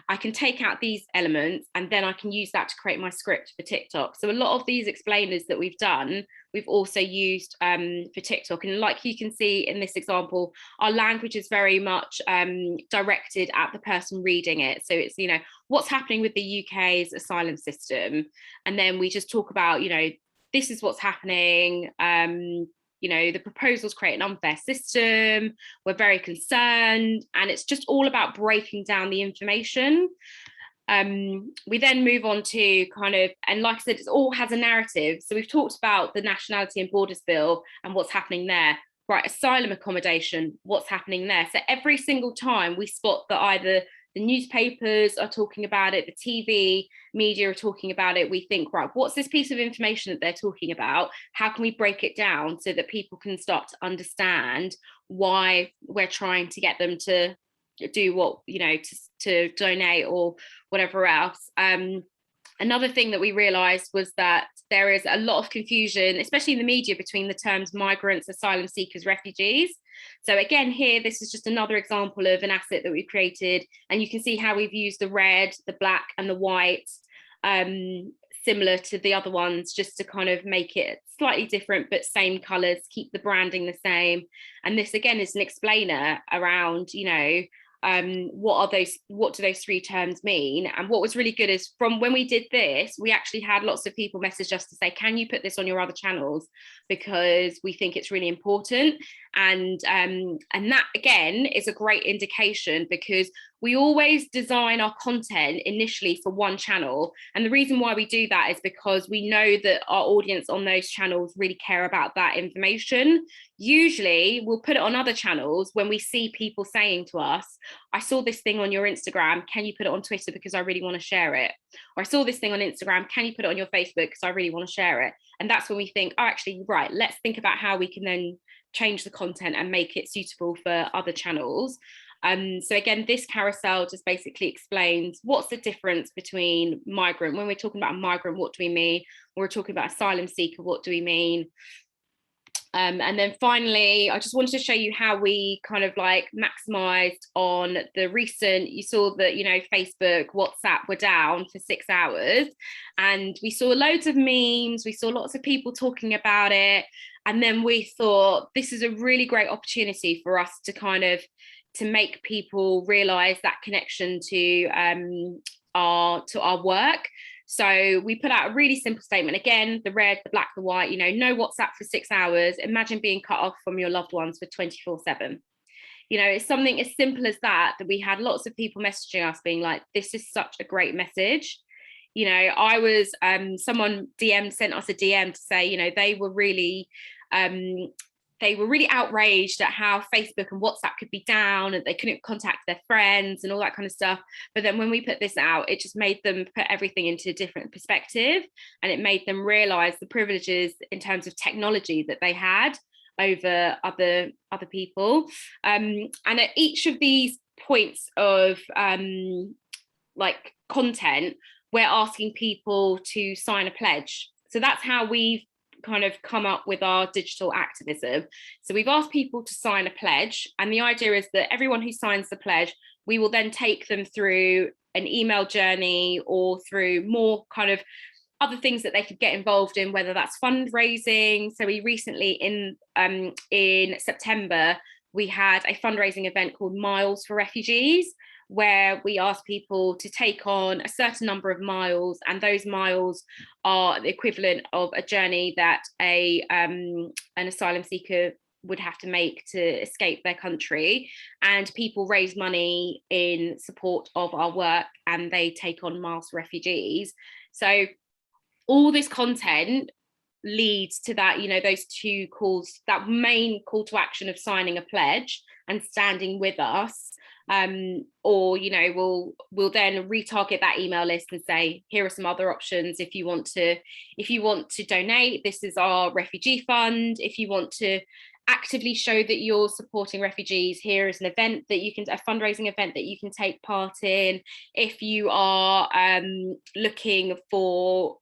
I can take out these elements and then I can use that to create my script for TikTok. So a lot of these explainers that we've done, we've also used for TikTok. And like you can see in this example, our language is very much directed at the person reading it. So it's, what's happening with the UK's asylum system. And then we just talk about, this is what's happening. The proposals create an unfair system. We're very concerned. And it's just all about breaking down the information. We then move on to and like I said, it all has a narrative. So we've talked about the Nationality and Borders Bill and what's happening there. Right, asylum accommodation, what's happening there? So every single time we spot that either the newspapers are talking about it, the TV media are talking about it, we think, right, what's this piece of information that they're talking about? How can we break it down so that people can start to understand why we're trying to get them to do what, to donate or whatever else. Another thing that we realized was that there is a lot of confusion, especially in the media, between the terms migrants, asylum seekers, refugees. So again, here, this is just another example of an asset that we've created. And you can see how we've used the red, the black and the white, similar to the other ones, just to make it slightly different, but same colors, keep the branding the same. And this again is an explainer around, what do those three terms mean? And what was really good is, from when we did this, we actually had lots of people message us to say, can you put this on your other channels, because we think it's really important. And that again is a great indication, because we always design our content initially for one channel. And the reason why we do that is because we know that our audience on those channels really care about that information. Usually we'll put it on other channels when we see people saying to us, I saw this thing on your Instagram, can you put it on Twitter because I really want to share it? Or I saw this thing on Instagram, can you put it on your Facebook because I really want to share it? And that's when we think, oh, actually, right, let's think about how we can then change the content and make it suitable for other channels. So again, this carousel just basically explains what's the difference between migrant. When we're talking about a migrant, what do we mean? When we're talking about asylum seeker, what do we mean? And then finally, I just wanted to show you how we maximized on the recent, you saw that, Facebook, WhatsApp were down for 6 hours, and we saw loads of memes, we saw lots of people talking about it. And then we thought, this is a really great opportunity for us to make people realize that connection to our work. So we put out a really simple statement. Again, the red, the black, the white, no WhatsApp for 6 hours. Imagine being cut off from your loved ones for 24/7. It's something as simple as that we had lots of people messaging us being like, this is such a great message. You know, I was someone sent us a DM to say, you know, they were really outraged at how Facebook and WhatsApp could be down and they couldn't contact their friends and all that kind of stuff. But then when we put this out, it just made them put everything into a different perspective, and it made them realize the privileges in terms of technology that they had over other people. And at each of these points of like content, we're asking people to sign a pledge. So that's how we've kind of come up with our digital activism. So we've asked people to sign a pledge, and the idea is that everyone who signs the pledge, we will then take them through an email journey or through more kind of other things that they could get involved in, whether that's fundraising. So we recently in September, we had a fundraising event called Miles for Refugees, where we ask people to take on a certain number of miles, and those miles are the equivalent of a journey that an asylum seeker would have to make to escape their country. And people raise money in support of our work, and they take on Miles for Refugees. So all this content leads to that, you know, those two calls, that main call to action of signing a pledge and standing with us. Or, you know, we'll then retarget that email list and say, here are some other options. If you want to donate, this is our refugee fund. If you want to actively show that you're supporting refugees, here is an event that you can, a fundraising event that you can take part in. If you are looking for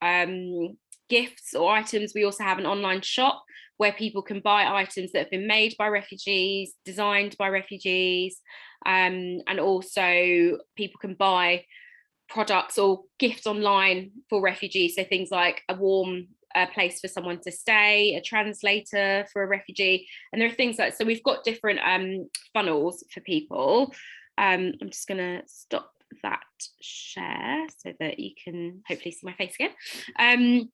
gifts or items, we also have an online shop where people can buy items that have been made by refugees, designed by refugees, and also people can buy products or gifts online for refugees. So things like a warm place for someone to stay, a translator for a refugee, and there are things like, so we've got different funnels for people. I'm just gonna stop that share so that you can hopefully see my face again.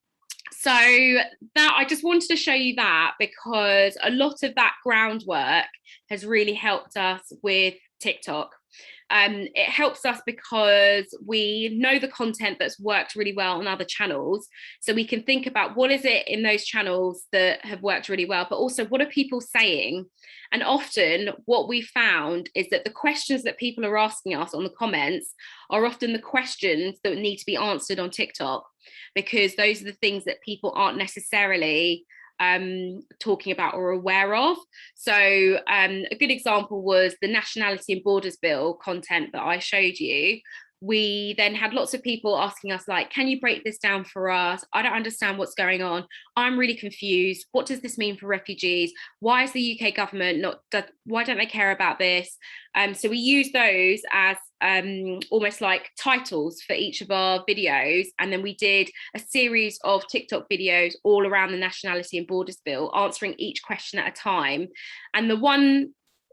So that, I just wanted to show you that because a lot of that groundwork has really helped us with TikTok. It helps us because we know the content that's worked really well on other channels. So we can think about what is it in those channels that have worked really well, but also what are people saying? And often what we found is that the questions that people are asking us on the comments are often the questions that need to be answered on TikTok, because those are the things that people aren't necessarily talking about or aware of. So a good example was the Nationality and Borders Bill content that I showed you. We then had lots of people asking us, like, can you break this down for us? I don't understand what's going on. I'm really confused. What does this mean for refugees? Why is the UK government why don't they care about this? So we use those as almost like titles for each of our videos. And then we did a series of TikTok videos all around the Nationality and Borders Bill, answering each question at a time. And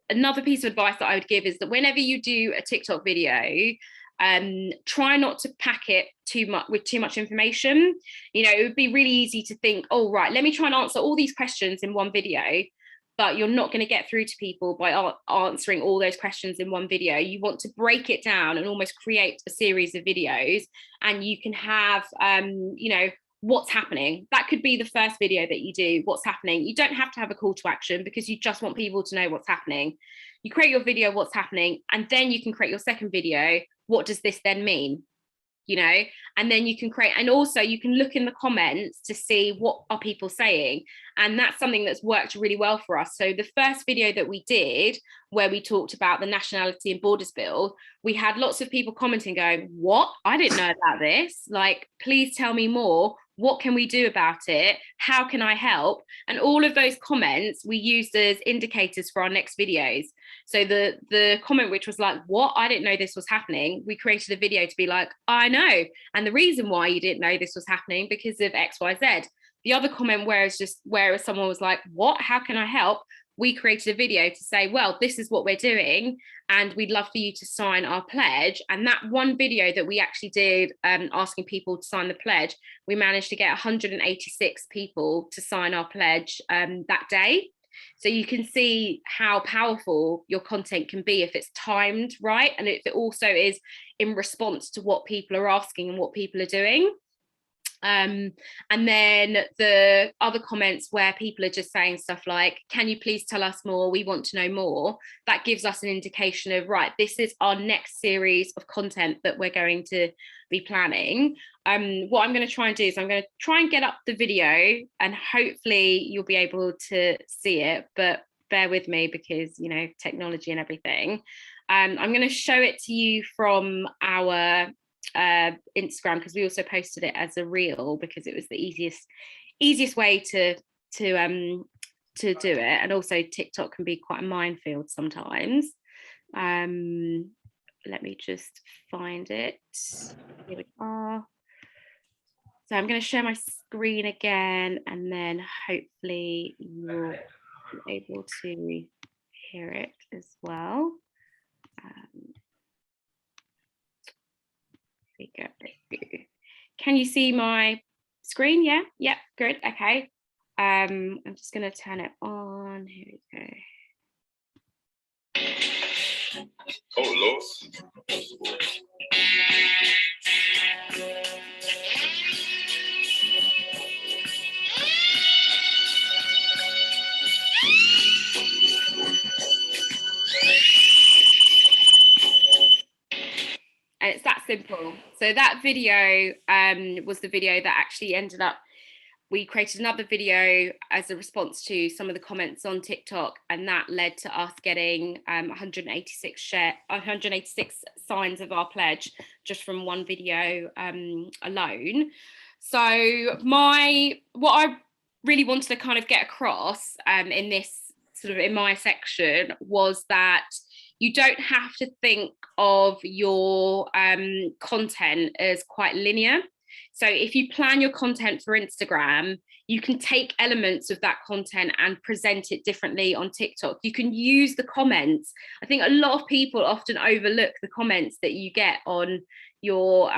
another piece of advice that I would give is that whenever you do a TikTok video, try not to pack it with too much information. You know, it would be really easy to think, oh, right, let me try and answer all these questions in one video, but you're not going to get through to people by answering all those questions in one video. You want to break it down and almost create a series of videos, and you can have, you know, what's happening. That could be the first video that you do, what's happening. You don't have to have a call to action because you just want people to know what's happening. You create your video, what's happening, and then you can create your second video. What does this then mean? You know, and then you can create, and also you can look in the comments to see what are people saying. And that's something that's worked really well for us. So the first video that we did, where we talked about the Nationality and Borders Bill, we had lots of people commenting going, what? I didn't know about this. Like, please tell me more. What can we do about it? How can I help? And all of those comments we used as indicators for our next videos. So the comment which was like, what? I didn't know this was happening. We created a video to be like, I know. And the reason why you didn't know this was happening because of X, Y, Z. The other comment where someone was like, what? How can I help? We created a video to say, well, this is what we're doing, and we'd love for you to sign our pledge. And that one video that we actually did asking people to sign the pledge, we managed to get 186 people to sign our pledge that day. So you can see how powerful your content can be if it's timed right, and if it also is in response to what people are asking and what people are doing. And then the other comments where people are just saying stuff like, can you please tell us more, we want to know more, that gives us an indication of, right, this is our next series of content that we're going to be planning. What I'm going to try and do is I'm going to try and get up the video, and hopefully you'll be able to see it, but bear with me because, you know, technology and everything. I'm going to show it to you from our Instagram, because we also posted it as a reel because it was the easiest way to do it, and also TikTok can be quite a minefield sometimes. Let me just find it. Here we are. So I'm going to share my screen again, and then hopefully you'll be able to hear it as well. Can you see my screen? Yeah, yep, good, okay. I'm just going to turn it on. Here we go. Oh, Lord. And it's that simple. So that video was the video that actually ended up, we created another video as a response to some of the comments on TikTok, and that led to us getting 186 signs of our pledge just from one video alone. So what I really wanted to kind of get across in this sort of in my section was that you don't have to think of your content as quite linear. So if you plan your content for Instagram, you can take elements of that content and present it differently on TikTok. You can use the comments. I think a lot of people often overlook the comments that you get on your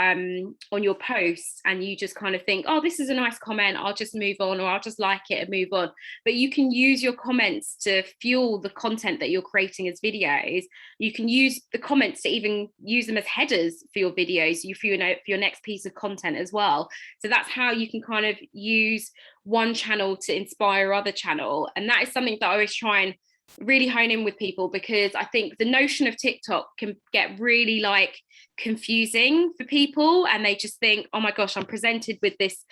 posts, and you just kind of think, oh, this is a nice comment, I'll just move on, or I'll just like it and move on. But you can use your comments to fuel the content that you're creating as videos. You can use the comments to even use them as headers for your videos, for your next piece of content as well. So that's how you can kind of use one channel to inspire other channel. And that is something that I always try and really hone in with people, because I think the notion of TikTok can get really like confusing for people, and they just think, oh my gosh, I'm presented with this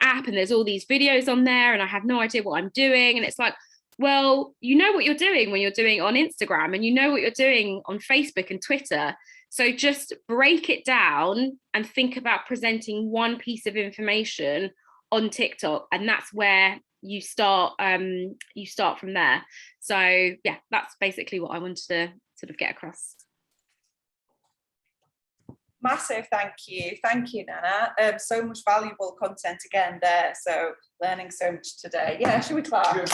app and there's all these videos on there and I have no idea what I'm doing. And it's like, well, you know what you're doing when you're doing it on Instagram, and you know what you're doing on Facebook and Twitter. So just break it down and think about presenting one piece of information on TikTok, and that's where you start from there. So yeah, that's basically what I wanted to sort of get across. Massive thank you, Nana. So much valuable content again there, so learning so much today. Yeah, should we clap? Yeah.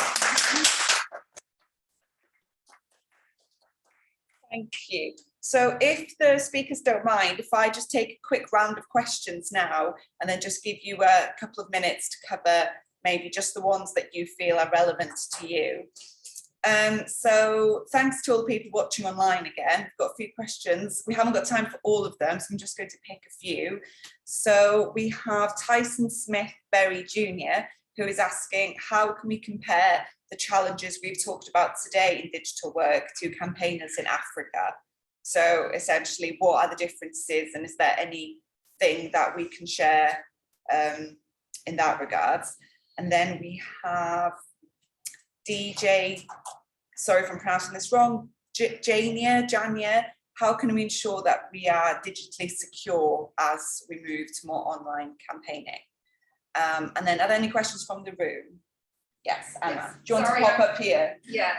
Thank you. So if the speakers don't mind, if I just take a quick round of questions now, and then just give you a couple of minutes to cover maybe just the ones that you feel are relevant to you. So thanks to all the people watching online again. We've got a few questions. We haven't got time for all of them, so I'm just going to pick a few. So we have Tyson Smith Berry Jr., who is asking, how can we compare the challenges we've talked about today in digital work to campaigners in Africa? So essentially, what are the differences, and is there anything that we can share in that regard? And then we have DJ, sorry if I'm pronouncing this wrong, Jania, how can we ensure that we are digitally secure as we move to more online campaigning? And then are there any questions from the room? Yes, Anna. Yes. Do you want to pop up here? Yeah.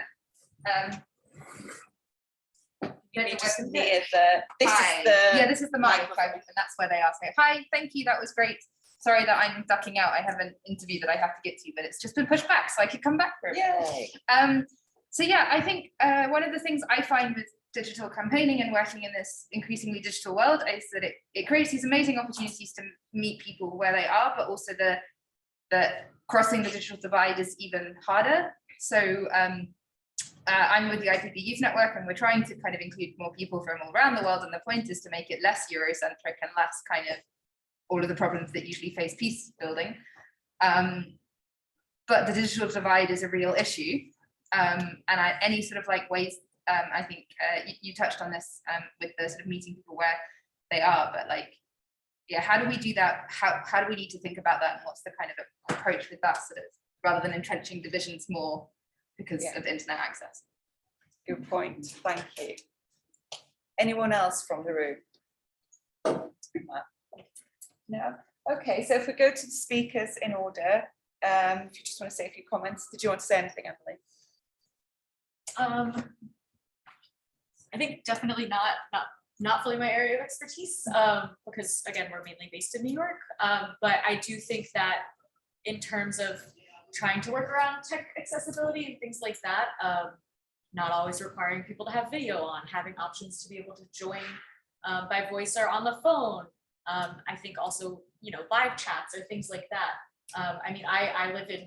You need just near the, this is the microphone, and that's where they ask me. Hi, thank you, that was great. Sorry that I'm ducking out. I have an interview that I have to get to, but it's just been pushed back, so I could come back for it. Yay. So yeah, I think one of the things I find with digital campaigning and working in this increasingly digital world is that it creates these amazing opportunities to meet people where they are, but also the crossing the digital divide is even harder. So I'm with the IPB Youth Network, and we're trying to kind of include more people from all around the world. And the point is to make it less Eurocentric and less kind of all of the problems that usually face peace building. But the digital divide is a real issue. Any sort of like ways, I think you touched on this with the sort of meeting people where they are, but like, yeah, how do we do that? How do we need to think about that? And what's the kind of approach with that sort of, rather than entrenching divisions more because of internet access? Good point, thank you. Anyone else from the room? No? Okay, so if we go to the speakers in order, if you just want to say a few comments. Did you want to say anything, Emily? I think definitely not fully my area of expertise, because again, we're mainly based in New York. But I do think that in terms of trying to work around tech accessibility and things like that, not always requiring people to have video on, having options to be able to join by voice or on the phone. I think also, live chats or things like that. I mean, I live in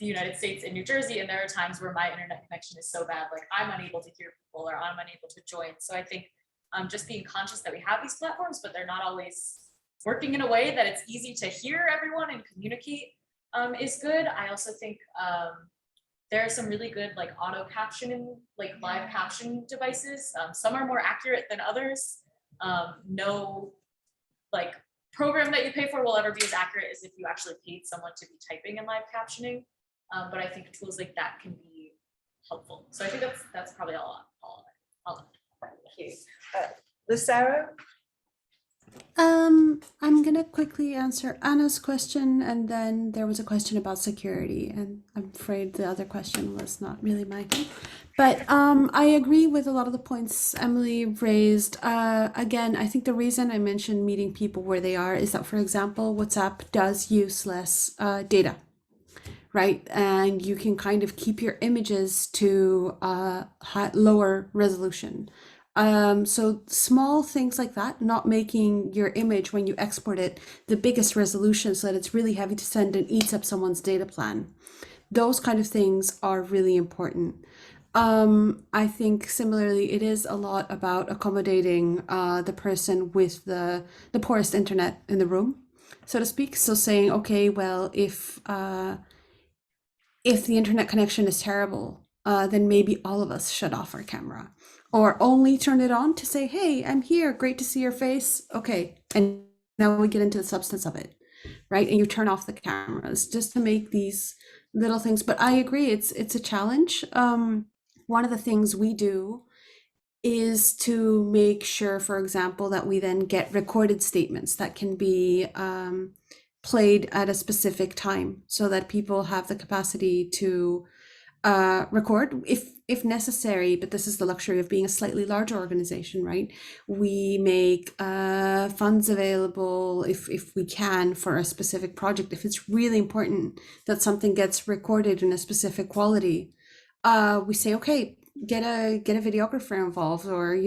the United States in New Jersey, and there are times where my internet connection is so bad, like I'm unable to hear people or I'm unable to join. So I think just being conscious that we have these platforms, but they're not always working in a way that it's easy to hear everyone and communicate is good. I also think there are some really good like auto captioning, like live caption devices. Some are more accurate than others. No like program that you pay for will ever be as accurate as if you actually paid someone to be typing in live captioning. But I think tools like that can be helpful. So I think that's probably all. Thank you. Lucero? I'm gonna quickly answer Anna's question, and then there was a question about security, and I'm afraid the other question was not really my thing. But I agree with a lot of the points Emily raised. Again, I think the reason I mentioned meeting people where they are is that, for example, WhatsApp does use less data, right? And you can kind of keep your images to lower resolution. So small things like that, not making your image when you export it the biggest resolution so that it's really heavy to send and eats up someone's data plan. Those kind of things are really important. I think similarly, it is a lot about accommodating the person with the poorest internet in the room, so to speak. So saying, okay, well, if the internet connection is terrible, then maybe all of us shut off our camera, or only turn it on to say, hey, I'm here, great to see your face. Okay, and now we get into the substance of it, right? And you turn off the cameras just to make these little things. But I agree, it's a challenge. One of the things we do is to make sure, for example, that we then get recorded statements that can be played at a specific time so that people have the capacity to record if necessary. But this is the luxury of being a slightly larger organization, right? We make funds available if we can for a specific project. If it's really important that something gets recorded in a specific quality, we say, okay, get a videographer involved, or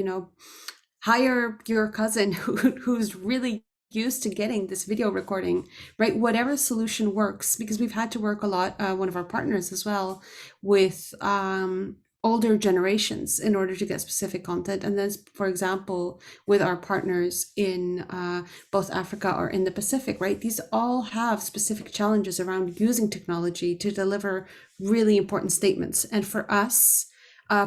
hire your cousin who's really used to getting this video recording, right? Whatever solution works, because we've had to work a lot, one of our partners as well, with older generations in order to get specific content. And then, for example, with our partners in both Africa or in the Pacific, right? These all have specific challenges around using technology to deliver really important statements. And for us,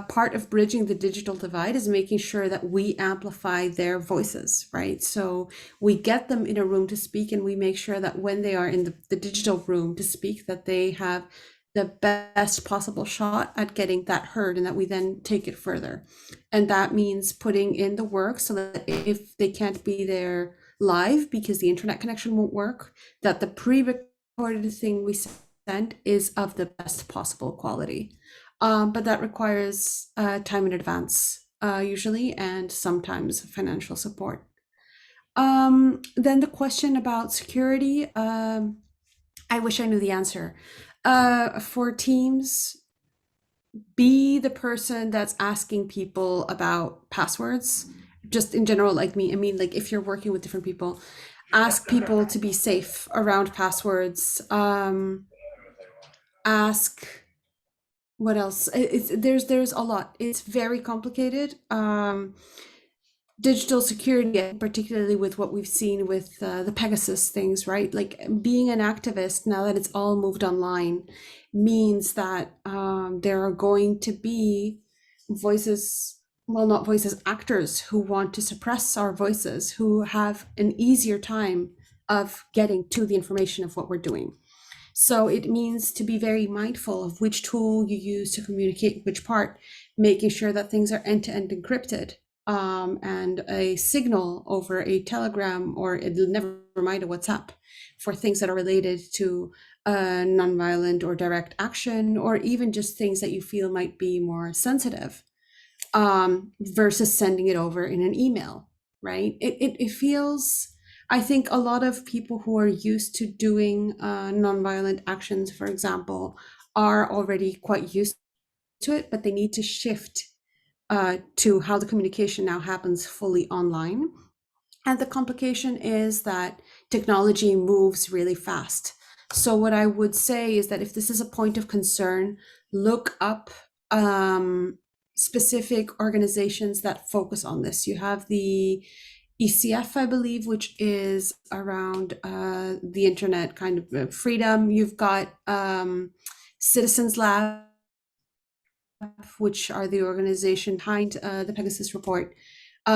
part of bridging the digital divide is making sure that we amplify their voices, right? So we get them in a room to speak, and we make sure that when they are in the digital room to speak, that they have the best possible shot at getting that heard, and that we then take it further. And that means putting in the work so that if they can't be there live because the internet connection won't work, that the pre-recorded thing we send is of the best possible quality. But that requires time in advance, usually, and sometimes financial support. Then the question about security, I wish I knew the answer. For teams, be the person that's asking people about passwords, just in general, like me. I mean, like if you're working with different people, ask people to be safe around passwords. Ask What else? There's a lot. It's very complicated. Digital security, particularly with what we've seen with the Pegasus things, right? Like being an activist now that it's all moved online means that there are going to be voices, well, not voices, actors who want to suppress our voices, who have an easier time of getting to the information of what we're doing. So it means to be very mindful of which tool you use to communicate which part, making sure that things are end-to-end encrypted. And a signal over a Telegram, or never mind a WhatsApp, for things that are related to nonviolent or direct action, or even just things that you feel might be more sensitive, versus sending it over in an email, right? It feels, I think a lot of people who are used to doing nonviolent actions, for example, are already quite used to it, but they need to shift to how the communication now happens fully online. And the complication is that technology moves really fast. So what I would say is that if this is a point of concern, look up specific organizations that focus on this. You have the ECF, I believe, which is around the internet kind of freedom. You've got Citizens Lab, which are the organization behind the Pegasus report.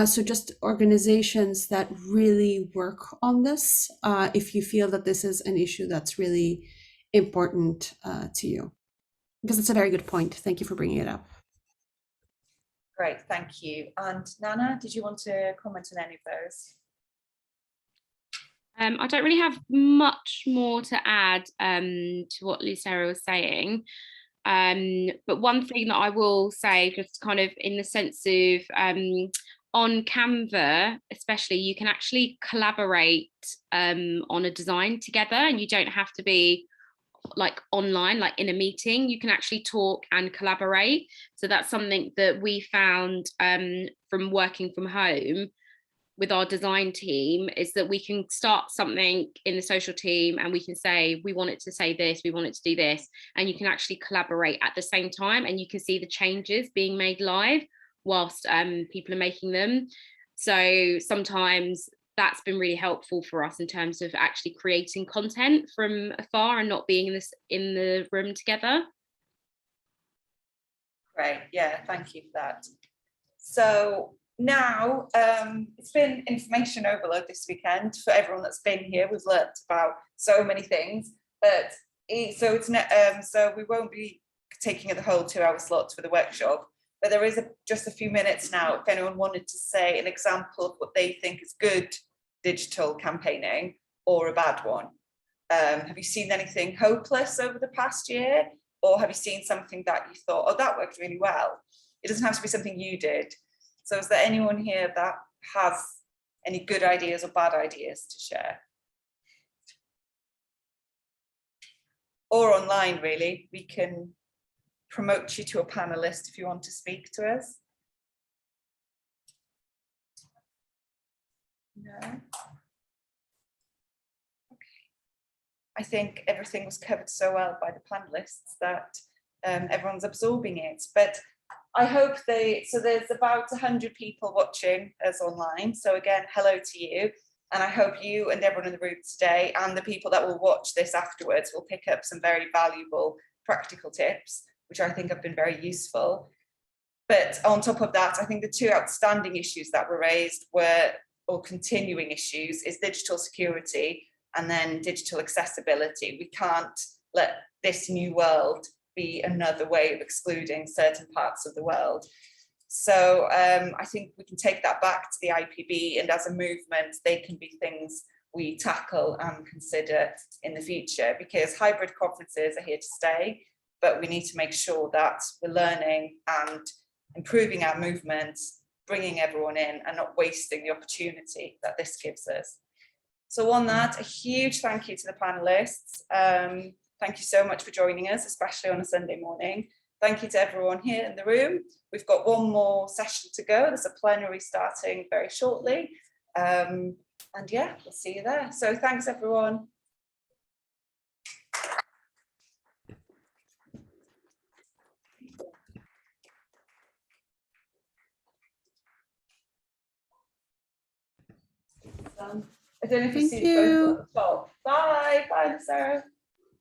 So just organizations that really work on this, if you feel that this is an issue that's really important to you. Because it's a very good point. Thank you for bringing it up. Great, thank you. And Nana, did you want to comment on any of those? I don't really have much more to add to what Lucera was saying. But one thing that I will say, just kind of in the sense of on Canva, especially, you can actually collaborate on a design together, and you don't have to be like online, like in a meeting. You can actually talk and collaborate. So that's something that we found from working from home with our design team, is that we can start something in the social team and we can say, we want it to say this, we want it to do this, and you can actually collaborate at the same time, and you can see the changes being made live whilst people are making them. So sometimes that's been really helpful for us in terms of actually creating content from afar and not being in the room together. Great, yeah, thank you for that. So now it's been information overload this weekend for everyone that's been here. We've learnt about so many things, but so we won't be taking the whole 2 hour slot for the workshop, but there is just a few minutes now if anyone wanted to say an example of what they think is good digital campaigning or a bad one. Have you seen anything hopeless over the past year, or have you seen something that you thought, oh, that worked really well? It doesn't have to be something you did. So is there anyone here that has any good ideas or bad ideas to share? Or online, really. We can promote you to a panelist if you want to speak to us. No? Okay. I think everything was covered so well by the panelists that everyone's absorbing it. But I hope so there's about 100 people watching us online. So again, hello to you. And I hope you and everyone in the room today and the people that will watch this afterwards will pick up some very valuable practical tips, which I think have been very useful. But on top of that, I think the two outstanding issues that were raised or continuing issues, is digital security and then digital accessibility. We can't let this new world be another way of excluding certain parts of the world. So I think we can take that back to the IPB, and as a movement, they can be things we tackle and consider in the future, because hybrid conferences are here to stay, but we need to make sure that we're learning and improving our movements, bringing everyone in and not wasting the opportunity that this gives us. So on that, a huge thank you to the panelists. Thank you so much for joining us, especially on a Sunday morning. Thank you to everyone here in the room. We've got one more session to go. There's a plenary starting very shortly. And yeah, we'll see you there. So thanks, everyone. I don't know if you Thank see you. both at the top. Bye, bye, Sarah.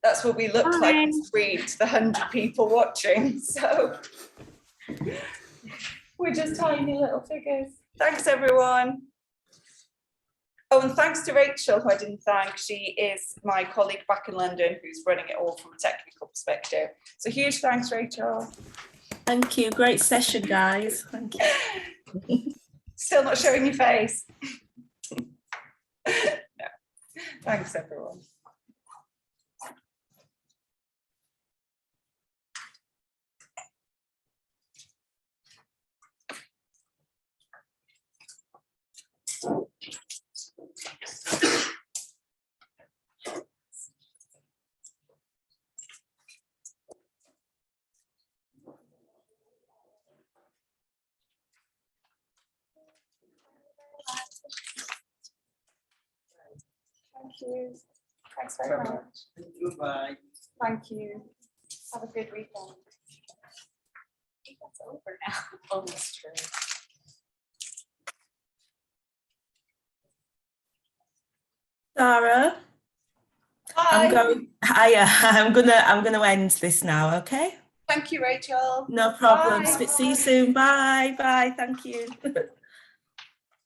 That's what we look like Bye. on screen to the 100 people watching. So we're just tiny little figures. Thanks, everyone. Oh, and thanks to Rachel, who I didn't thank. She is my colleague back in London who's running it all from a technical perspective. So huge thanks, Rachel. Thank you. Great session, guys. Thank you. Still not showing your face. No. Thanks, everyone. Thank you. Thanks very much. Thank you. Bye. Thank you. Have a good weekend. I think that's over now. Oh, that's true. Sarah, Bye. I'm gonna end this now, okay? Thank you, Rachel. No problem. Bye. See you soon. Bye. Bye. Thank you.